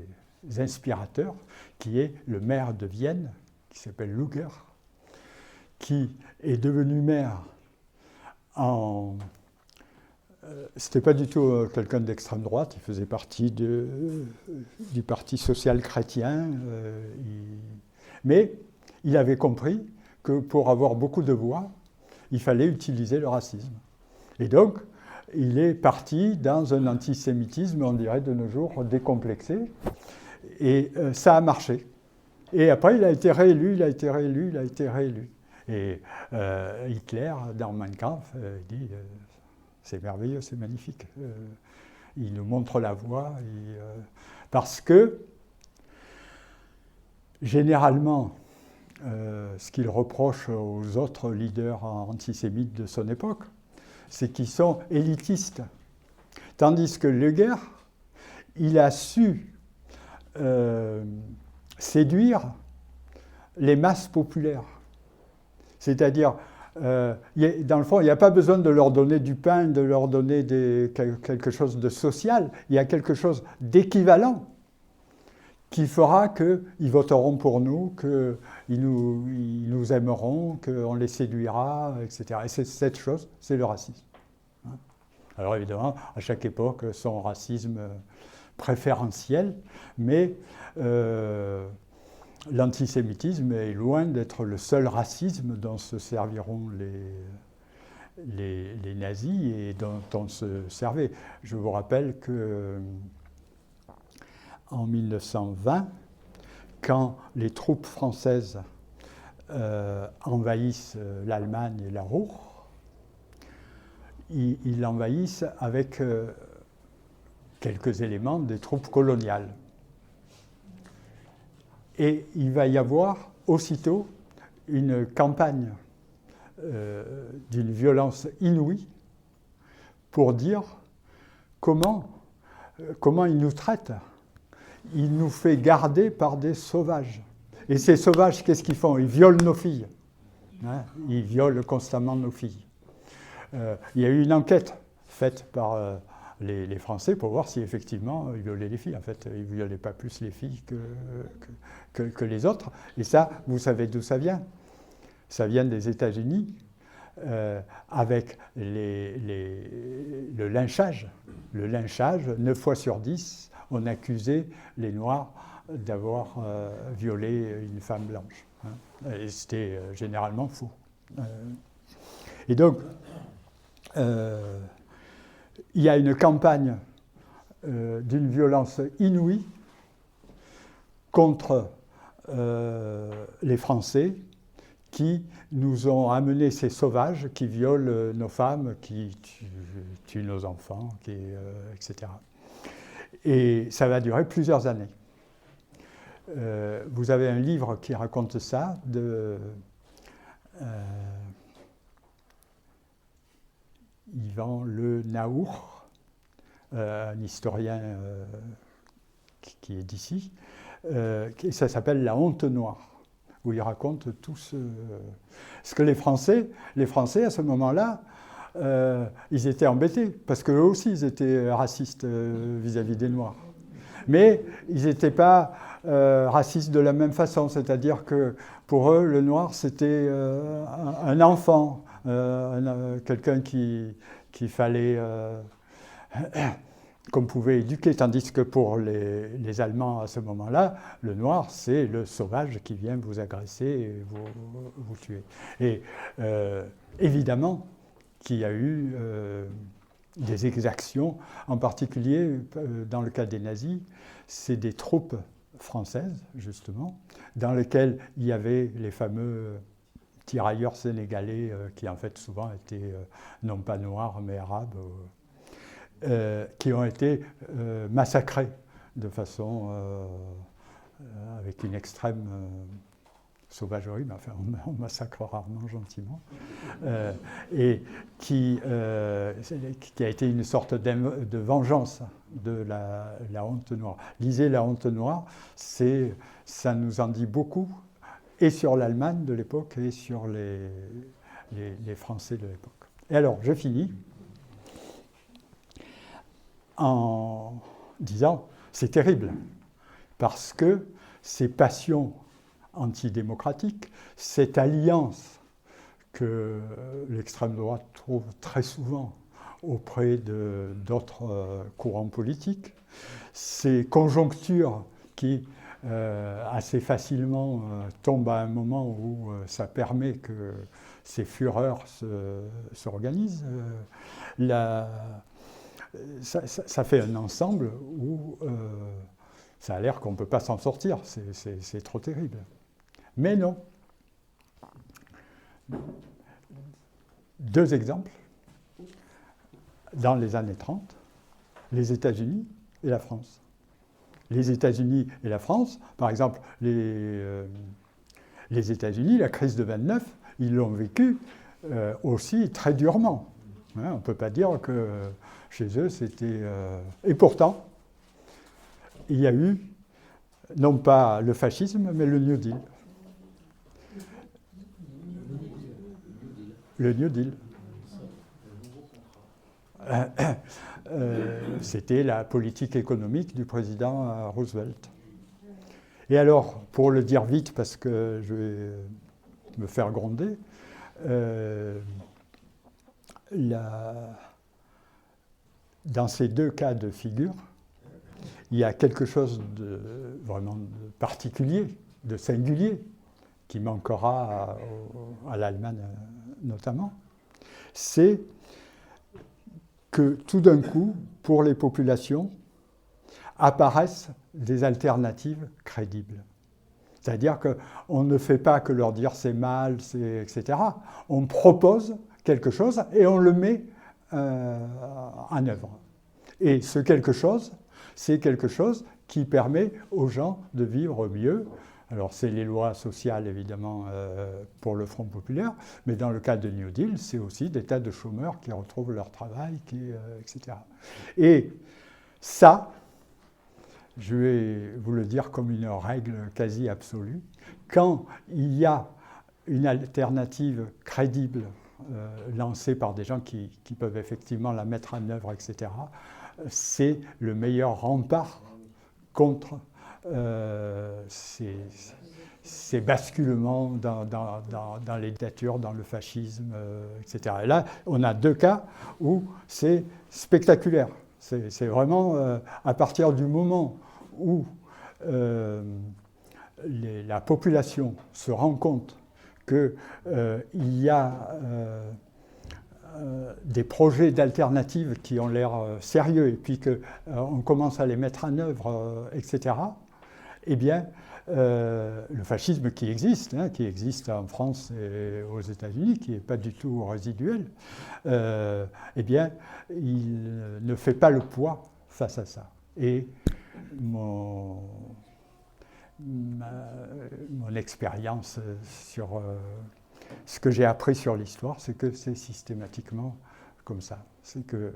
inspirateurs, qui est le maire de Vienne, qui s'appelle Luger, qui est devenu maire c'était pas du tout quelqu'un d'extrême droite, il faisait partie du Parti social-chrétien, mais il avait compris que pour avoir beaucoup de voix, il fallait utiliser le racisme. Et donc, il est parti dans un antisémitisme, on dirait de nos jours, décomplexé, et ça a marché. Et après, il a été réélu. Et Hitler, dans Mein Kampf, dit c'est merveilleux, c'est magnifique. Il nous montre la voie. Parce que, généralement, ce qu'il reproche aux autres leaders antisémites de son époque, c'est qu'ils sont élitistes. Tandis que Luger, il a su séduire les masses populaires. C'est-à-dire, dans le fond, il n'y a pas besoin de leur donner du pain, de leur donner quelque chose de social. Il y a quelque chose d'équivalent qui fera qu'ils voteront pour nous, qu'ils nous aimeront, qu'on les séduira, etc. Et cette chose, c'est le racisme. Alors évidemment, à chaque époque, son racisme préférentiel, mais l'antisémitisme est loin d'être le seul racisme dont se serviront les nazis et dont on se servait. Je vous rappelle qu'en 1920, quand les troupes françaises envahissent l'Allemagne et la Ruhr, ils l'envahissent avec quelques éléments des troupes coloniales. Et il va y avoir aussitôt une campagne d'une violence inouïe pour dire comment il nous traite. Il nous fait garder par des sauvages. Et ces sauvages, qu'est-ce qu'ils font? Ils violent nos filles. Hein, ils violent constamment nos filles. Il y a eu une enquête faite par les Français pour voir si effectivement ils violaient les filles. En fait, ils ne violaient pas plus les filles que les autres. Et ça, vous savez d'où ça vient? Ça vient des États-Unis avec le lynchage. Le lynchage, 9 fois sur 10, on accusait les Noirs d'avoir violé une femme blanche. Hein. Et c'était généralement faux. Et donc, il y a une campagne d'une violence inouïe contre les Français qui nous ont amené ces sauvages qui violent nos femmes, qui tuent nos enfants, etc. Et ça va durer plusieurs années. Vous avez un livre qui raconte ça de Yvan Le Naour, un historien qui est d'ici, ça s'appelle La honte noire, où il raconte tout ce que les Français à ce moment-là, ils étaient embêtés, parce qu'eux aussi ils étaient racistes vis-à-vis des Noirs. Mais ils n'étaient pas racistes de la même façon, c'est-à-dire que pour eux, le Noir c'était un enfant, quelqu'un qu'il fallait, qu'on pouvait éduquer, tandis que pour les Allemands à ce moment-là, le Noir c'est le sauvage qui vient vous agresser et vous tuer. Et évidemment qu'il y a eu des exactions, en particulier dans le cas des nazis, c'est des troupes françaises, justement, dans lesquelles il y avait les fameux tirailleurs sénégalais qui en fait souvent étaient non pas noirs mais arabes, qui ont été massacrés de façon avec une extrême sauvagerie, mais enfin on massacre rarement gentiment, et qui a été une sorte de vengeance de la honte noire. Lisez La honte noire, ça nous en dit beaucoup, et sur l'Allemagne de l'époque, et sur les Français de l'époque. Et alors, je finis en disant, c'est terrible, parce que ces passions antidémocratiques, cette alliance que l'extrême droite trouve très souvent auprès d'autres courants politiques, ces conjonctures qui assez facilement tombent à un moment où ça permet que ces fureurs s'organisent, ça fait un ensemble où ça a l'air qu'on ne peut pas s'en sortir, c'est trop terrible. Mais non. 2 exemples. Dans les années 30, les États-Unis et la France. Les États-Unis et la France, par exemple, les États-Unis, la crise de 29, ils l'ont vécu aussi très durement. Hein, on ne peut pas dire que chez eux c'était... Et pourtant, il y a eu, non pas le fascisme, mais le New Deal. Le New Deal. C'était la politique économique du président Roosevelt. Et alors, pour le dire vite, parce que je vais me faire gronder, dans ces 2 cas de figure, il y a quelque chose de vraiment de particulier, de singulier, qui manquera à l'Allemagne notamment, c'est que tout d'un coup, pour les populations, apparaissent des alternatives crédibles. C'est-à-dire qu'on ne fait pas que leur dire c'est mal, etc. On propose quelque chose et on le met en œuvre. Et ce quelque chose, c'est quelque chose qui permet aux gens de vivre mieux. Alors, c'est les lois sociales, évidemment, pour le Front populaire, mais dans le cas de New Deal, c'est aussi des tas de chômeurs qui retrouvent leur travail, etc. Et ça, je vais vous le dire comme une règle quasi absolue, quand il y a une alternative crédible lancée par des gens qui peuvent effectivement la mettre en œuvre, etc., c'est le meilleur rempart contre ces basculements dans les dictatures, dans le fascisme, etc. Et là, on a 2 cas où c'est spectaculaire. C'est vraiment à partir du moment où la population se rend compte qu'il y a des projets d'alternatives qui ont l'air sérieux et puis qu'on commence à les mettre en œuvre, etc., eh bien, le fascisme qui existe en France et aux États-Unis, qui n'est pas du tout résiduel, eh bien, il ne fait pas le poids face à ça. Et mon expérience sur ce que j'ai appris sur l'histoire, c'est que c'est systématiquement comme ça. C'est que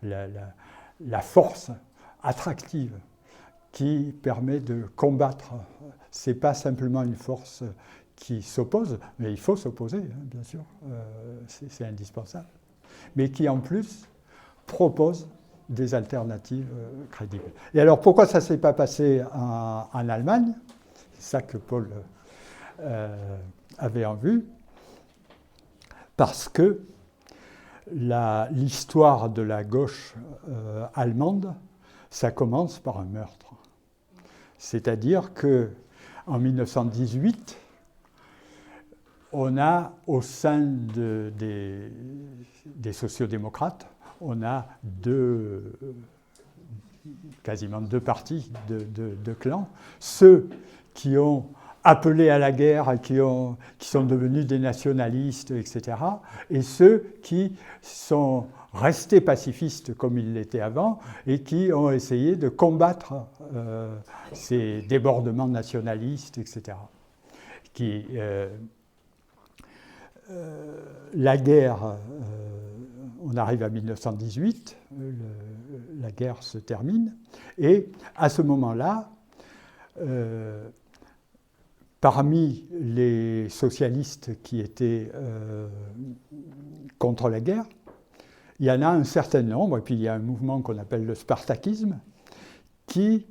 la force attractive qui permet de combattre, ce n'est pas simplement une force qui s'oppose, mais il faut s'opposer, hein, bien sûr, c'est indispensable, mais qui en plus propose des alternatives crédibles. Et alors pourquoi ça ne s'est pas passé en Allemagne? C'est ça que Paul avait en vue, parce que l'histoire de la gauche allemande, ça commence par un meurtre. C'est-à-dire qu'en 1918, on a au sein des sociodémocrates, on a quasiment deux partis, deux clans. Ceux qui ont appelés à la guerre et qui sont devenus des nationalistes, etc. Et ceux qui sont restés pacifistes comme ils l'étaient avant et qui ont essayé de combattre ces débordements nationalistes, etc. La guerre, on arrive à 1918, la guerre se termine, et à ce moment-là, parmi les socialistes qui étaient contre la guerre, il y en a un certain nombre, et puis il y a un mouvement qu'on appelle le spartakisme, qui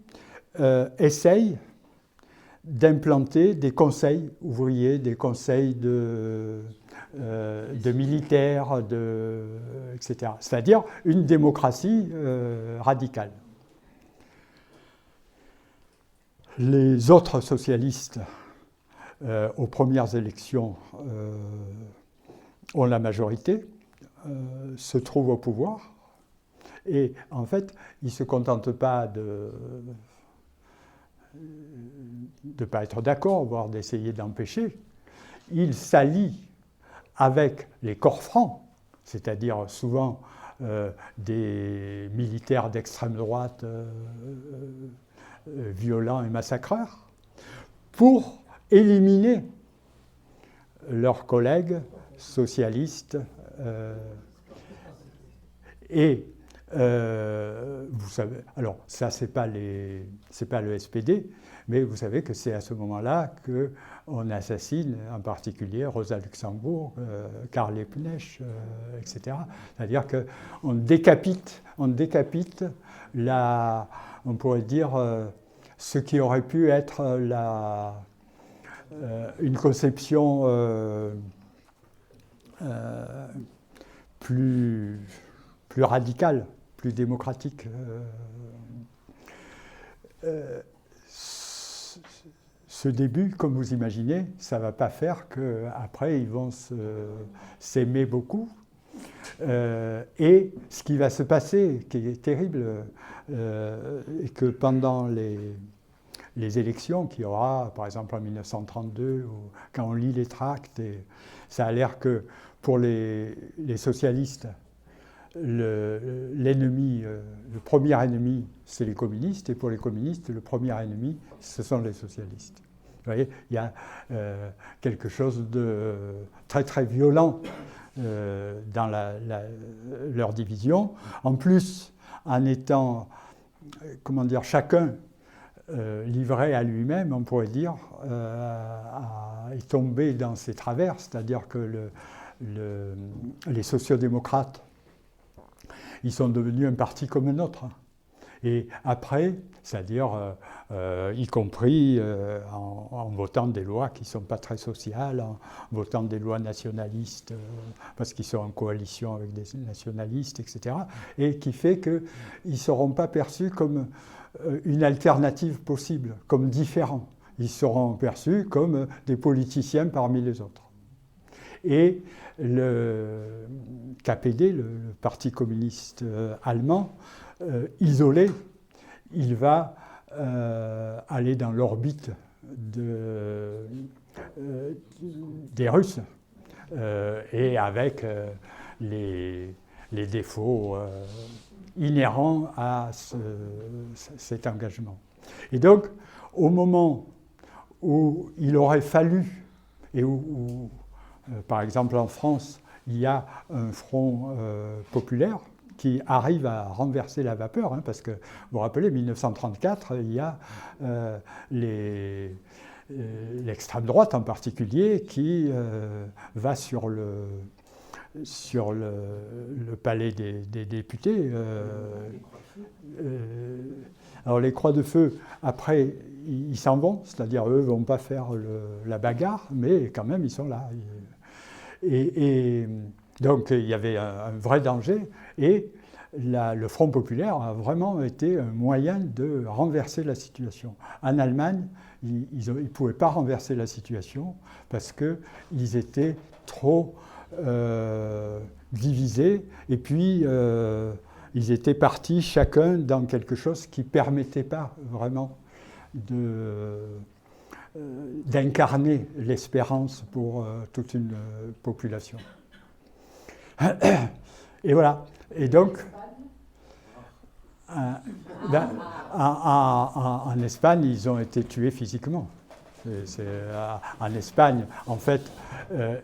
essaye d'implanter des conseils ouvriers, des conseils de militaires, etc. C'est-à-dire une démocratie radicale. Les autres socialistes, aux premières élections, ont la majorité, se trouvent au pouvoir, et en fait, ils ne se contentent pas de ne pas être d'accord, voire d'essayer d'empêcher. Ils s'allient avec les corps francs, c'est-à-dire souvent des militaires d'extrême droite violents et massacreurs, pour éliminer leurs collègues socialistes. Vous savez, alors ça c'est pas le SPD, mais vous savez que c'est à ce moment-là qu'on assassine en particulier Rosa Luxembourg, Karl Liebknecht, etc. C'est-à-dire qu'on décapite on pourrait dire, ce qui aurait pu être une conception plus radicale, plus démocratique. Ce début, comme vous imaginez, ça ne va pas faire qu'après, ils vont s'aimer beaucoup. Et ce qui va se passer, qui est terrible, est que pendant les élections qu'il y aura, par exemple en 1932, quand on lit les tracts, ça a l'air que pour les socialistes, l'ennemi, le premier ennemi, c'est les communistes, et pour les communistes, le premier ennemi, ce sont les socialistes. Vous voyez, il y a quelque chose de très très violent dans leur division. En plus, en étant, comment dire, chacun livré à lui-même, on pourrait dire, est tombé dans ses travers, c'est-à-dire que les sociodémocrates, ils sont devenus un parti comme un autre. Et après, c'est-à-dire, y compris en votant des lois qui ne sont pas très sociales, en votant des lois nationalistes, parce qu'ils sont en coalition avec des nationalistes, etc., et qui fait qu'ils ne seront pas perçus comme une alternative possible, comme différents. Ils seront perçus comme des politiciens parmi les autres. Et le KPD, le Parti communiste allemand, isolé, il va aller dans l'orbite des Russes et avec les défauts inhérents à cet engagement. Et donc, au moment où il aurait fallu, et où par exemple en France, il y a un front populaire qui arrive à renverser la vapeur, parce que, vous vous rappelez, 1934, il y a l'extrême droite en particulier qui va sur le palais des députés. Alors les croix de feu, après, ils s'en vont, c'est-à-dire eux ne vont pas faire la bagarre, mais quand même ils sont là. Et donc il y avait un vrai danger, et le Front populaire a vraiment été un moyen de renverser la situation. En Allemagne, ils ne pouvaient pas renverser la situation parce qu'ils étaient trop divisés, et puis ils étaient partis chacun dans quelque chose qui ne permettait pas vraiment d'incarner l'espérance pour toute une population. Et voilà. Et donc, en Espagne, ils ont été tués physiquement. En Espagne, en fait,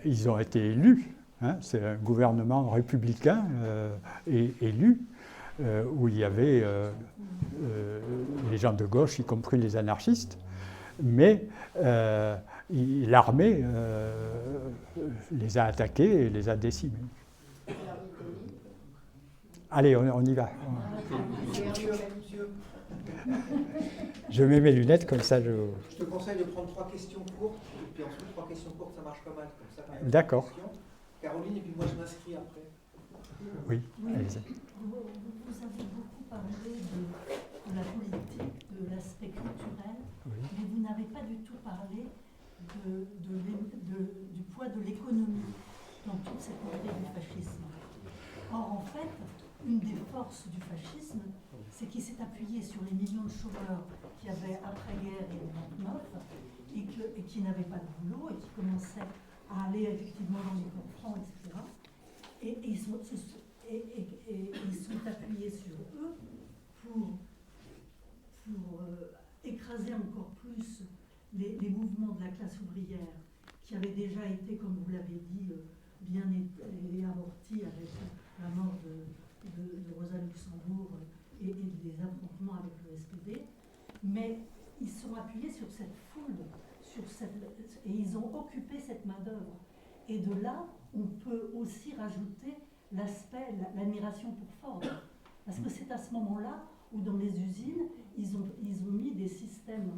ils ont été élus. Hein, c'est un gouvernement républicain élu, où il y avait les gens de gauche, y compris les anarchistes. Mais l'armée les a attaqués et les a décimés. Allez, on y va. Je mets mes lunettes comme ça. Je te conseille de prendre 3 questions courtes, et puis ensuite 3 questions courtes, ça marche pas mal. Comme ça, d'accord. Caroline, et puis moi je m'inscris après. Oui, oui. allez-y. Vous avez beaucoup parlé de la politique, de l'aspect culturel, Oui. mais vous n'avez pas du tout parlé du poids de l'économie dans toute cette montée du fascisme. Or, en fait, une des forces du fascisme, c'est qu'il s'est appuyé sur les millions de chômeurs qu'il y avait après-guerre et en 1929, et qui n'avaient pas de boulot et qui commençaient à aller effectivement dans les cours francs, etc. Et ils sont appuyés sur eux pour écraser encore plus les mouvements de la classe ouvrière qui avaient déjà été, comme vous l'avez dit, bien amortis avec la mort de Rosa Luxembourg et des affrontements avec le SPD. Mais ils sont appuyés sur cette foule, et ils ont occupé cette main-d'œuvre. Et de là, on peut aussi rajouter l'aspect, l'admiration pour Ford. Parce que c'est à ce moment-là où dans les usines, ils ont mis des systèmes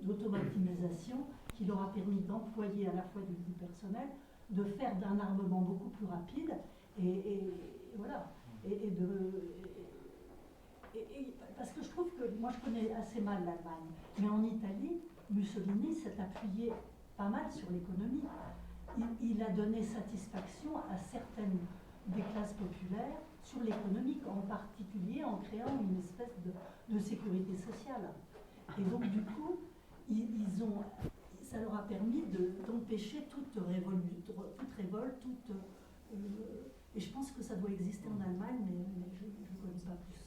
d'automatisation qui leur a permis d'employer à la fois du personnel, de faire d'un armement beaucoup plus rapide, et voilà. Parce que je trouve que, moi je connais assez mal l'Allemagne, mais en Italie, Mussolini s'est appuyé pas mal sur l'économie. Il a donné satisfaction à certaines des classes populaires sur l'économie, en particulier en créant une espèce de sécurité sociale. Et donc du coup, ça leur a permis d'empêcher toute révolte, et je pense que ça doit exister en Allemagne, mais je ne connais pas plus.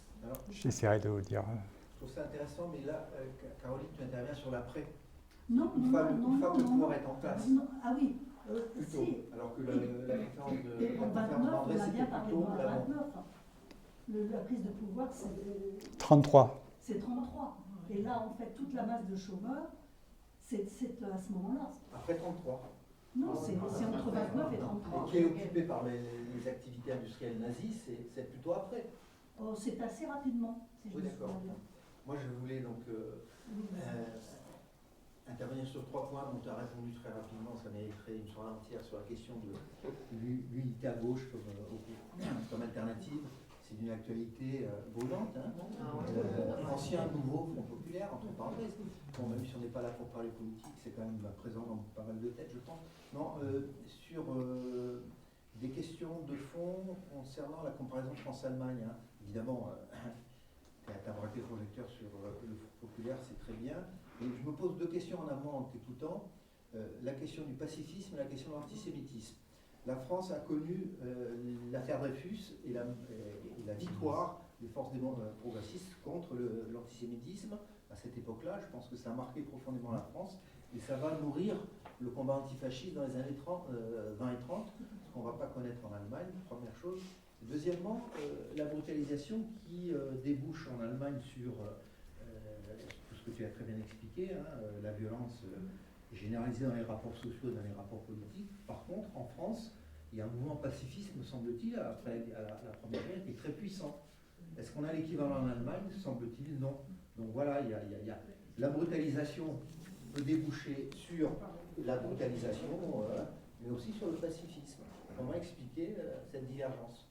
J'essaierai de vous dire. Je trouve ça intéressant, mais là, Caroline, tu interviens sur l'après. Non, Une fois que le pouvoir est en place. Non, ah oui, plutôt. si. Alors que la conférence de En 29, on a bien parlé plutôt de l'avant. 29. La prise de pouvoir, c'est 33. C'est 33. Et là, en fait, toute la masse de chômeurs, c'est à ce moment-là. Après 33. Non, c'est entre 29 et 33. Et qui est occupé par les activités industrielles nazies, c'est plutôt après. Oh, c'est assez rapidement, si je Oui, me d'accord. souviens bien. Moi, je voulais donc intervenir sur 3 points dont tu as répondu très rapidement. Ça mériterait une soirée entière sur la question de l'unité à gauche comme alternative. C'est d'une actualité brûlante. Hein. Ancien, nouveau, Front populaire, entre parenthèses. Bon, même si on n'est pas là pour parler politique, c'est quand même présent dans pas mal de têtes, je pense. Non, sur des questions de fond concernant la comparaison France-Allemagne. Hein. Évidemment, tu as braqué le projecteur sur le Front populaire, c'est très bien. Et je me pose 2 questions en amont en t'écoutant. La question du pacifisme et la question de l'antisémitisme. La France a connu l'affaire Dreyfus et la victoire des forces progressistes contre l'antisémitisme à cette époque-là. Je pense que ça a marqué profondément la France et ça va nourrir le combat antifasciste dans les années 20 et 30, ce qu'on ne va pas connaître en Allemagne, première chose. Deuxièmement, la brutalisation qui débouche en Allemagne sur tout ce que tu as très bien expliqué, hein, la violence généralisée dans les rapports sociaux et dans les rapports politiques. Par contre, en France, il y a un mouvement pacifiste, me semble-t-il, après la Première Guerre, qui est très puissant. Est-ce qu'on a l'équivalent en Allemagne? Semble-t-il, non. Donc voilà, il y a la brutalisation peut déboucher sur la brutalisation, mais aussi sur le pacifisme. Comment expliquer cette divergence?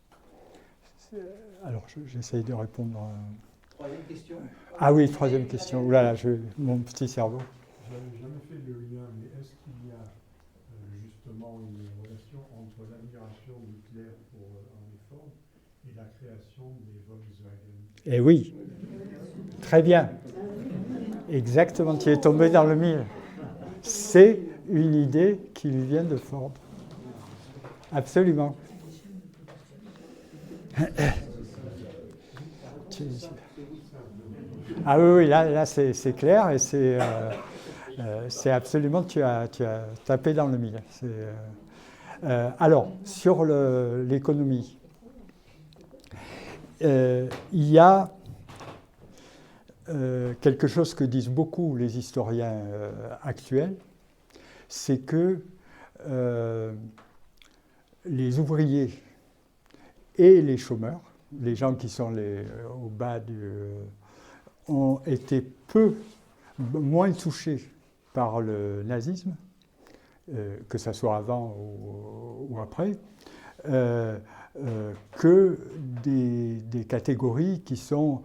Alors, j'essaye de répondre. Troisième question. Ah oui, troisième question. Ouh là là, mon petit cerveau. Je n'avais jamais fait le lien, mais est-ce qu'il y a justement une relation entre l'admiration d'Hitler pour Henry Ford et la création des Volkswagen? Eh oui, très bien. Exactement, tu es tombé dans le mille. c'est une idée qui lui vient de Ford. Absolument. Ah oui, oui, là c'est clair et c'est absolument, tu as tapé dans le mille. Alors, sur l'économie, il y a quelque chose que disent beaucoup les historiens actuels, c'est que les ouvriers et les chômeurs, les gens qui sont au bas ont été moins touchés par le nazisme, que ce soit avant ou après, que des catégories qui sont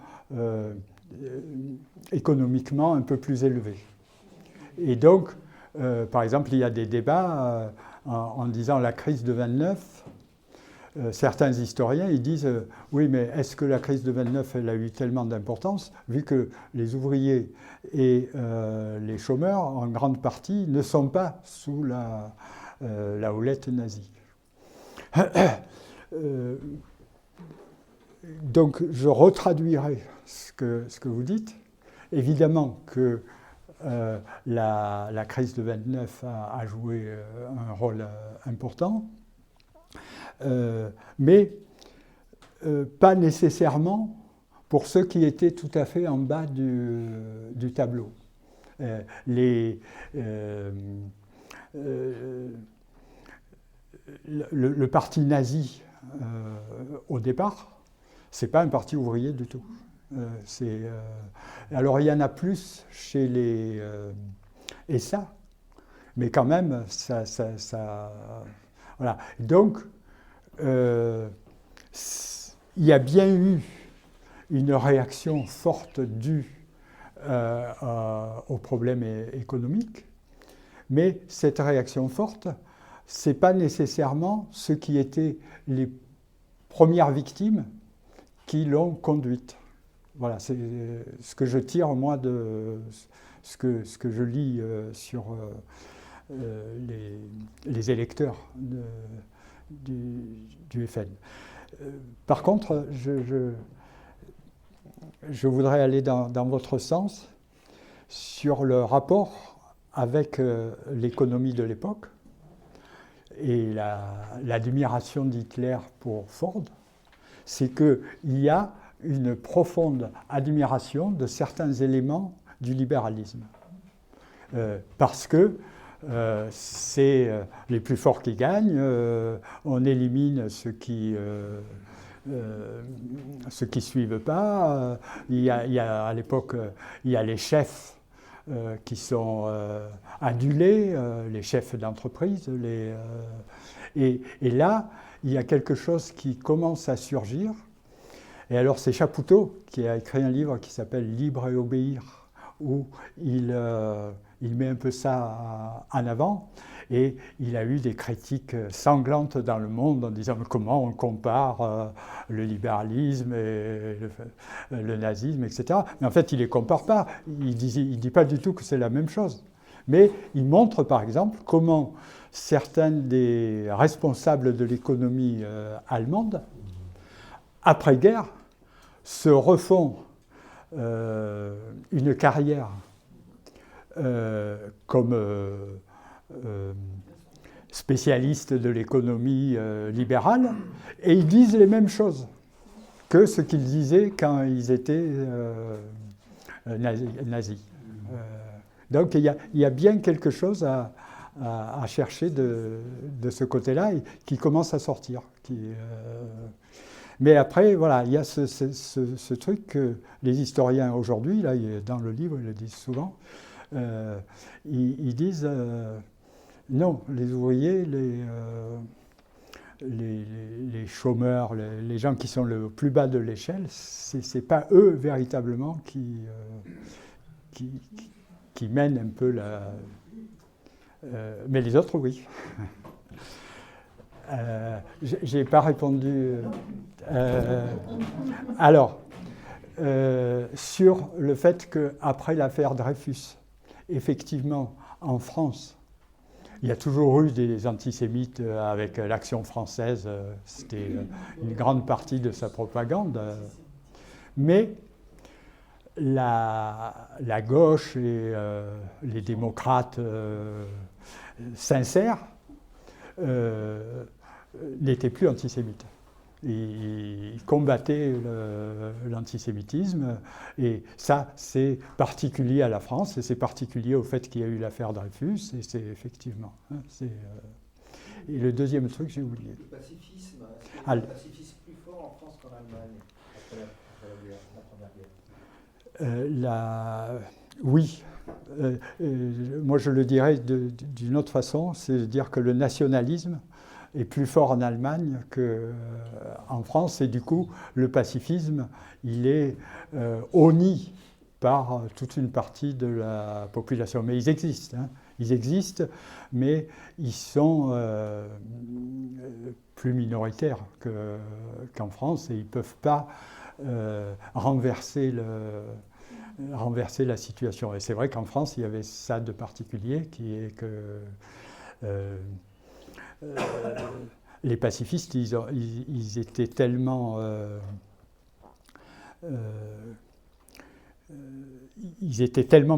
économiquement un peu plus élevées. Et donc, par exemple, il y a des débats en disant la crise de 29. Certains historiens ils disent oui, mais est-ce que la crise de 29 elle a eu tellement d'importance vu que les ouvriers et les chômeurs en grande partie ne sont pas sous la houlette nazie. Donc je retraduirai ce que vous dites. Évidemment que la crise de 29 a joué un rôle important. Mais pas nécessairement pour ceux qui étaient tout à fait en bas du tableau. Le parti nazi, au départ, c'est pas un parti ouvrier du tout. Alors il y en a plus chez les SA, mais quand même, ça voilà. Donc, il y a bien eu une réaction forte due aux problèmes économiques, mais cette réaction forte, ce n'est pas nécessairement ceux qui étaient les premières victimes qui l'ont conduite. Voilà, c'est ce que je tire, moi, de ce que je lis sur les électeurs du FN. Par contre, je voudrais aller dans votre sens sur le rapport avec l'économie de l'époque et l'admiration d'Hitler pour Ford. C'est qu'il y a une profonde admiration de certains éléments du libéralisme. Parce que c'est les plus forts qui gagnent, on élimine ceux qui suivent pas. Il y a à l'époque, il y a les chefs qui sont adulés, les chefs d'entreprise. Et là, il y a quelque chose qui commence à surgir. Et alors c'est Chapoutot qui a écrit un livre qui s'appelle « Libre et obéir », où il met un peu ça en avant, et il a eu des critiques sanglantes dans le monde en disant comment on compare le libéralisme et le nazisme, etc. Mais en fait, il ne les compare pas, il dit pas du tout que c'est la même chose. Mais il montre par exemple comment certains des responsables de l'économie allemande, après-guerre, se refont une carrière comme spécialistes de l'économie libérale, et ils disent les mêmes choses que ce qu'ils disaient quand ils étaient nazis. Donc il y a bien quelque chose à chercher de ce côté-là qui commence à sortir. Mais après, voilà, il y a ce truc que les historiens aujourd'hui, là, dans le livre, ils le disent souvent, ils disent non, les ouvriers, les chômeurs, les gens qui sont le plus bas de l'échelle, c'est pas eux véritablement qui mènent un peu mais les autres, oui. Je n'ai pas répondu. Alors, sur le fait qu'après l'affaire Dreyfus, effectivement, en France. Il y a toujours eu des antisémites avec l'Action française, c'était une grande partie de sa propagande. Mais la gauche et les démocrates sincères n'étaient plus antisémites. Ils combattaient l'antisémitisme, et ça, c'est particulier à la France, et c'est particulier au fait qu'il y a eu l'affaire Dreyfus, et c'est effectivement. Et le deuxième truc, j'ai oublié. Le pacifisme, est-ce qu'il y a un pacifisme plus fort en France qu'en Allemagne après la Première Guerre? Oui. Moi, je le dirais d'une autre façon, c'est de dire que le nationalisme est plus fort en Allemagne qu'en France, et du coup, le pacifisme, il est honni par toute une partie de la population. Mais ils existent, mais ils sont plus minoritaires qu'en France, et ils ne peuvent pas renverser la situation. Et c'est vrai qu'en France, il y avait ça de particulier, qui est que les pacifistes, ils étaient tellement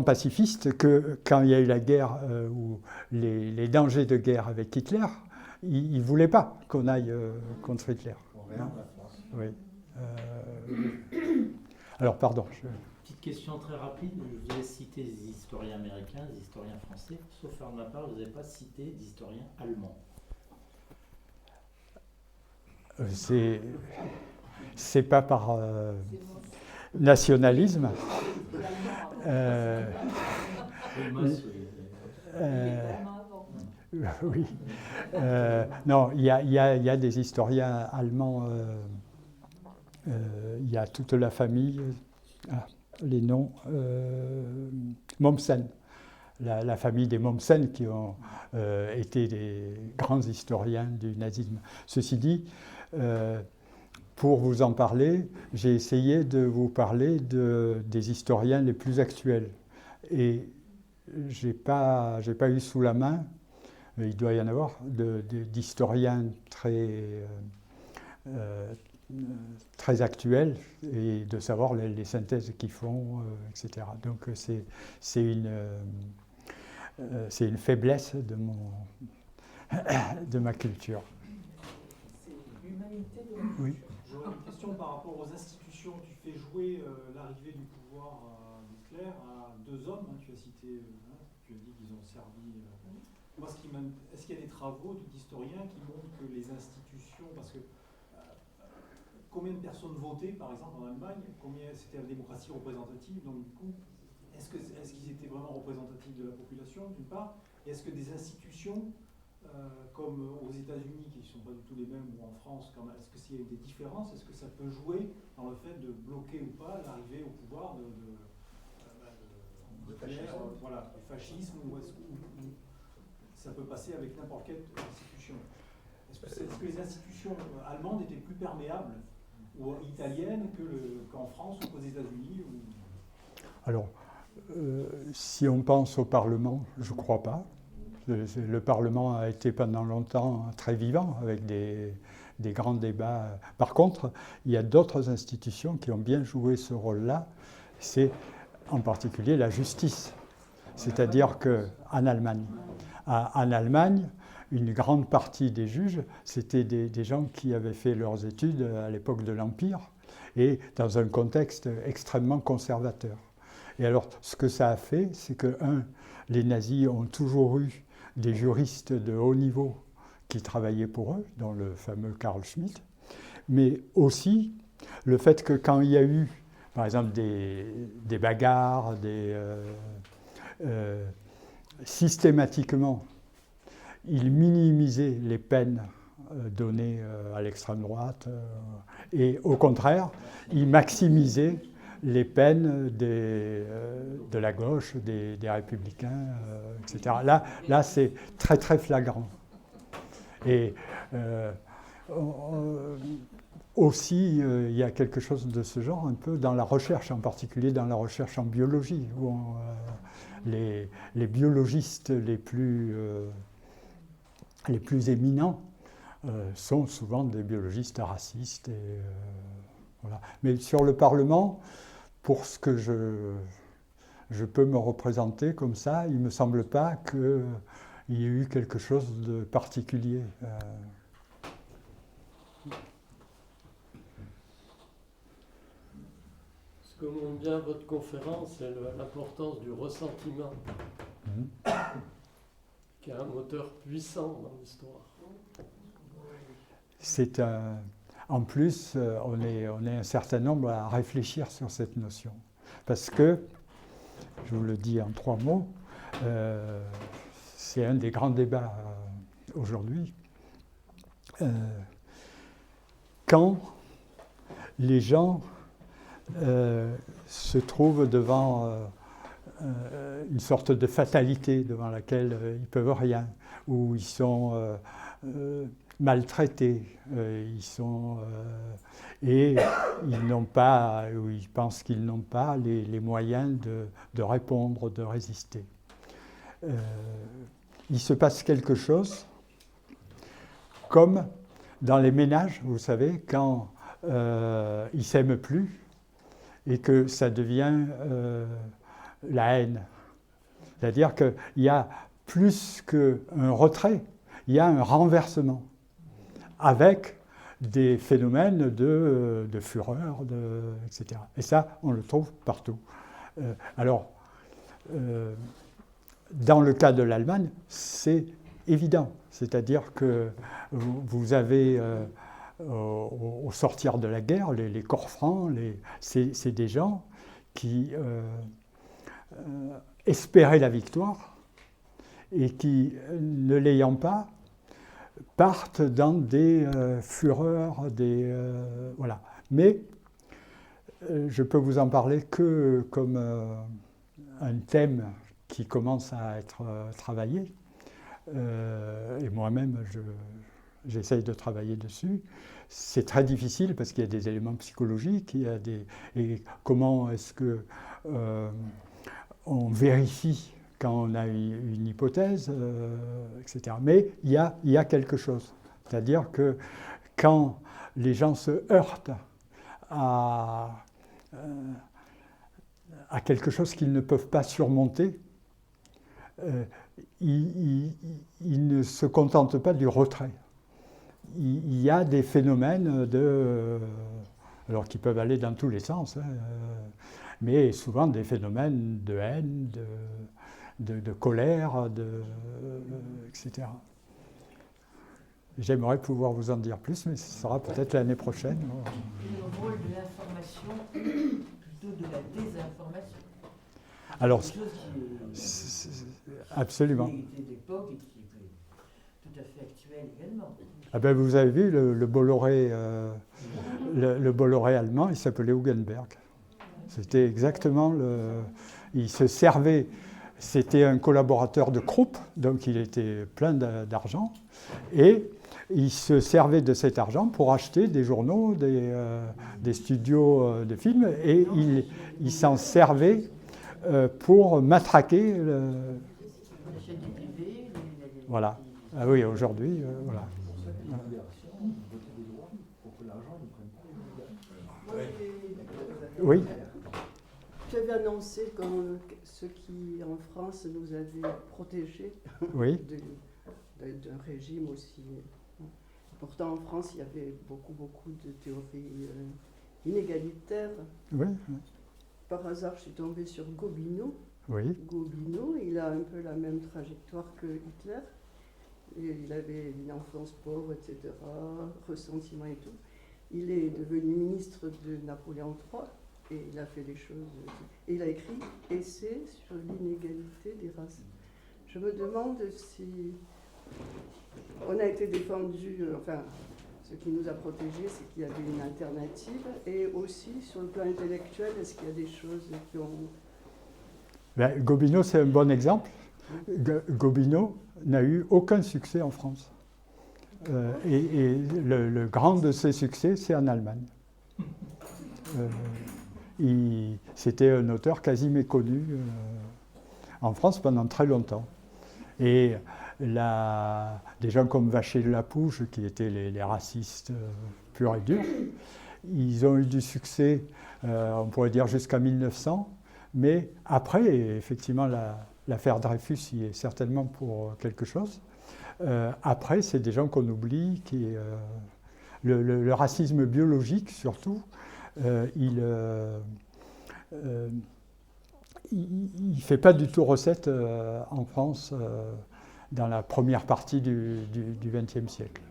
pacifistes que quand il y a eu la guerre ou les dangers de guerre avec Hitler, ils ne voulaient pas qu'on aille contre Hitler. Hein? La France. Oui. Alors, pardon. Petite question très rapide. Je vous ai cité des historiens américains, des historiens français. Sauf faire de ma part, vous n'avez pas cité d'historiens allemands. C'est pas par nationalisme. Oui. Non, il y a des historiens allemands. Il y a toute la famille. Les noms. Mommsen. La famille des Mommsen qui ont été des grands historiens du nazisme. Ceci dit, pour vous en parler, j'ai essayé de vous parler des historiens les plus actuels. Et j'ai pas eu sous la main, il doit y en avoir, d'historiens très actuels, et de savoir les synthèses qu'ils font, etc. Donc c'est une faiblesse de ma culture. C'est l'humanité de Oui. J'aurais une question par rapport aux institutions. Tu fais jouer l'arrivée du pouvoir d'Hitler à deux hommes. Tu as cité, tu as dit qu'ils ont servi. Moi, est-ce qu'il y a des travaux d'historiens qui montrent que les institutions, parce que combien de personnes votaient, par exemple, en Allemagne, c'était la démocratie représentative, donc du coup, est-ce qu'ils étaient vraiment représentatifs de la population, d'une part, et est-ce que des institutions, comme aux États-Unis, qui ne sont pas du tout les mêmes, ou en France, est-ce qu'il y a des différences? Est-ce que ça peut jouer dans le fait de bloquer ou pas l'arrivée au pouvoir du fascisme, ou est-ce que ça peut passer avec n'importe quelle institution? Est-ce que les institutions allemandes étaient plus perméables ou italiennes qu'en France ou qu'aux États-Unis Alors, si on pense au Parlement, je ne crois pas. Le Parlement a été pendant longtemps très vivant, avec des grands débats. Par contre, il y a d'autres institutions qui ont bien joué ce rôle-là. C'est en particulier la justice. C'est-à-dire qu'en Allemagne, une grande partie des juges, c'était des gens qui avaient fait leurs études à l'époque de l'Empire, et dans un contexte extrêmement conservateur. Et alors, ce que ça a fait, c'est que, les nazis ont toujours eu des juristes de haut niveau qui travaillaient pour eux, dont le fameux Carl Schmitt, mais aussi le fait que quand il y a eu, par exemple, des bagarres, systématiquement, ils minimisaient les peines données à l'extrême droite, et au contraire, ils maximisaient les peines de la gauche, des républicains, etc. Là, c'est très très flagrant. Et aussi, il y a quelque chose de ce genre un peu dans la recherche, en particulier dans la recherche en biologie, où les biologistes les plus éminents sont souvent des biologistes racistes. Voilà. Mais sur le Parlement, pour ce que je peux me représenter comme ça, il ne me semble pas qu'il y ait eu quelque chose de particulier. Ce que montre bien votre conférence, c'est l'importance du ressentiment, qui est un moteur puissant dans l'histoire. En plus, on est un certain nombre à réfléchir sur cette notion. Parce que, je vous le dis en 3 mots, c'est un des grands débats aujourd'hui. Quand les gens se trouvent devant une sorte de fatalité devant laquelle ils ne peuvent rien, où ils sont maltraités, et ils n'ont pas, ou ils pensent qu'ils n'ont pas les moyens de répondre, de résister. Il se passe quelque chose, comme dans les ménages, vous savez, quand ils ne s'aiment plus et que ça devient la haine. C'est-à-dire qu'il y a plus qu'un retrait, il y a un renversement, avec des phénomènes de fureur, etc. Et ça, on le trouve partout. Dans le cas de l'Allemagne, c'est évident. C'est-à-dire que vous avez, au sortir de la guerre, les corps francs, c'est des gens qui espéraient la victoire et qui, ne l'ayant pas, partent dans des fureurs, voilà. Mais je peux vous en parler que comme un thème qui commence à être travaillé. Et moi-même, j'essaye de travailler dessus. C'est très difficile parce qu'il y a des éléments psychologiques, et comment est-ce que on vérifie quand on a une hypothèse, etc. Mais il y a quelque chose. C'est-à-dire que quand les gens se heurtent à quelque chose qu'ils ne peuvent pas surmonter, ils ne se contentent pas du retrait. Il y a des phénomènes alors qui peuvent aller dans tous les sens, mais souvent des phénomènes de haine, de colère, etc. J'aimerais pouvoir vous en dire plus, mais ce sera peut-être l'année prochaine. Le rôle de l'information plutôt de la désinformation. Alors, quelque chose qui absolument. Qui était d'époque et qui est tout à fait actuel également. Ah ben vous avez vu le Bolloré, le Bolloré allemand, il s'appelait Hugenberg. C'était exactement il se servait. C'était un collaborateur de Krupp, donc il était plein d'argent, et il se servait de cet argent pour acheter des journaux, des studios de films, et il s'en servait pour matraquer. Voilà. Ah oui, aujourd'hui, voilà. Oui. Tu avais annoncé comme ceux qui, en France, nous avaient protégés oui. d'un régime aussi. Pourtant, en France, il y avait beaucoup de théories inégalitaires. Oui. Par hasard, je suis tombée sur Gobineau. Oui. Gobineau, il a un peu la même trajectoire que Hitler. Et il avait une enfance pauvre, etc., ressentiment et tout. Il est devenu ministre de Napoléon III. Et il a fait des choses. Et il a écrit Essai sur l'inégalité des races. Je me demande si on a été défendu, enfin, ce qui nous a protégés, c'est qu'il y avait une alternative. Et aussi, sur le plan intellectuel, est-ce qu'il y a des choses qui ont. Ben, Gobineau, c'est un bon exemple. Gobineau n'a eu aucun succès en France. Et le grand de ses succès, c'est en Allemagne. C'était un auteur quasi méconnu en France pendant très longtemps. Et des gens comme Vacher-Lapouge, qui étaient les racistes purs et durs, ils ont eu du succès, on pourrait dire jusqu'à 1900, mais après, effectivement, l'affaire Dreyfus y est certainement pour quelque chose. Après, c'est des gens qu'on oublie, le racisme biologique surtout, il ne fait pas du tout recette en France dans la première partie du XXe siècle.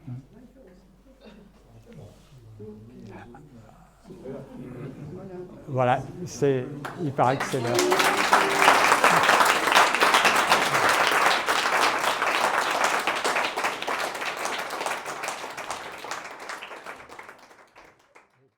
Voilà, il paraît que c'est là.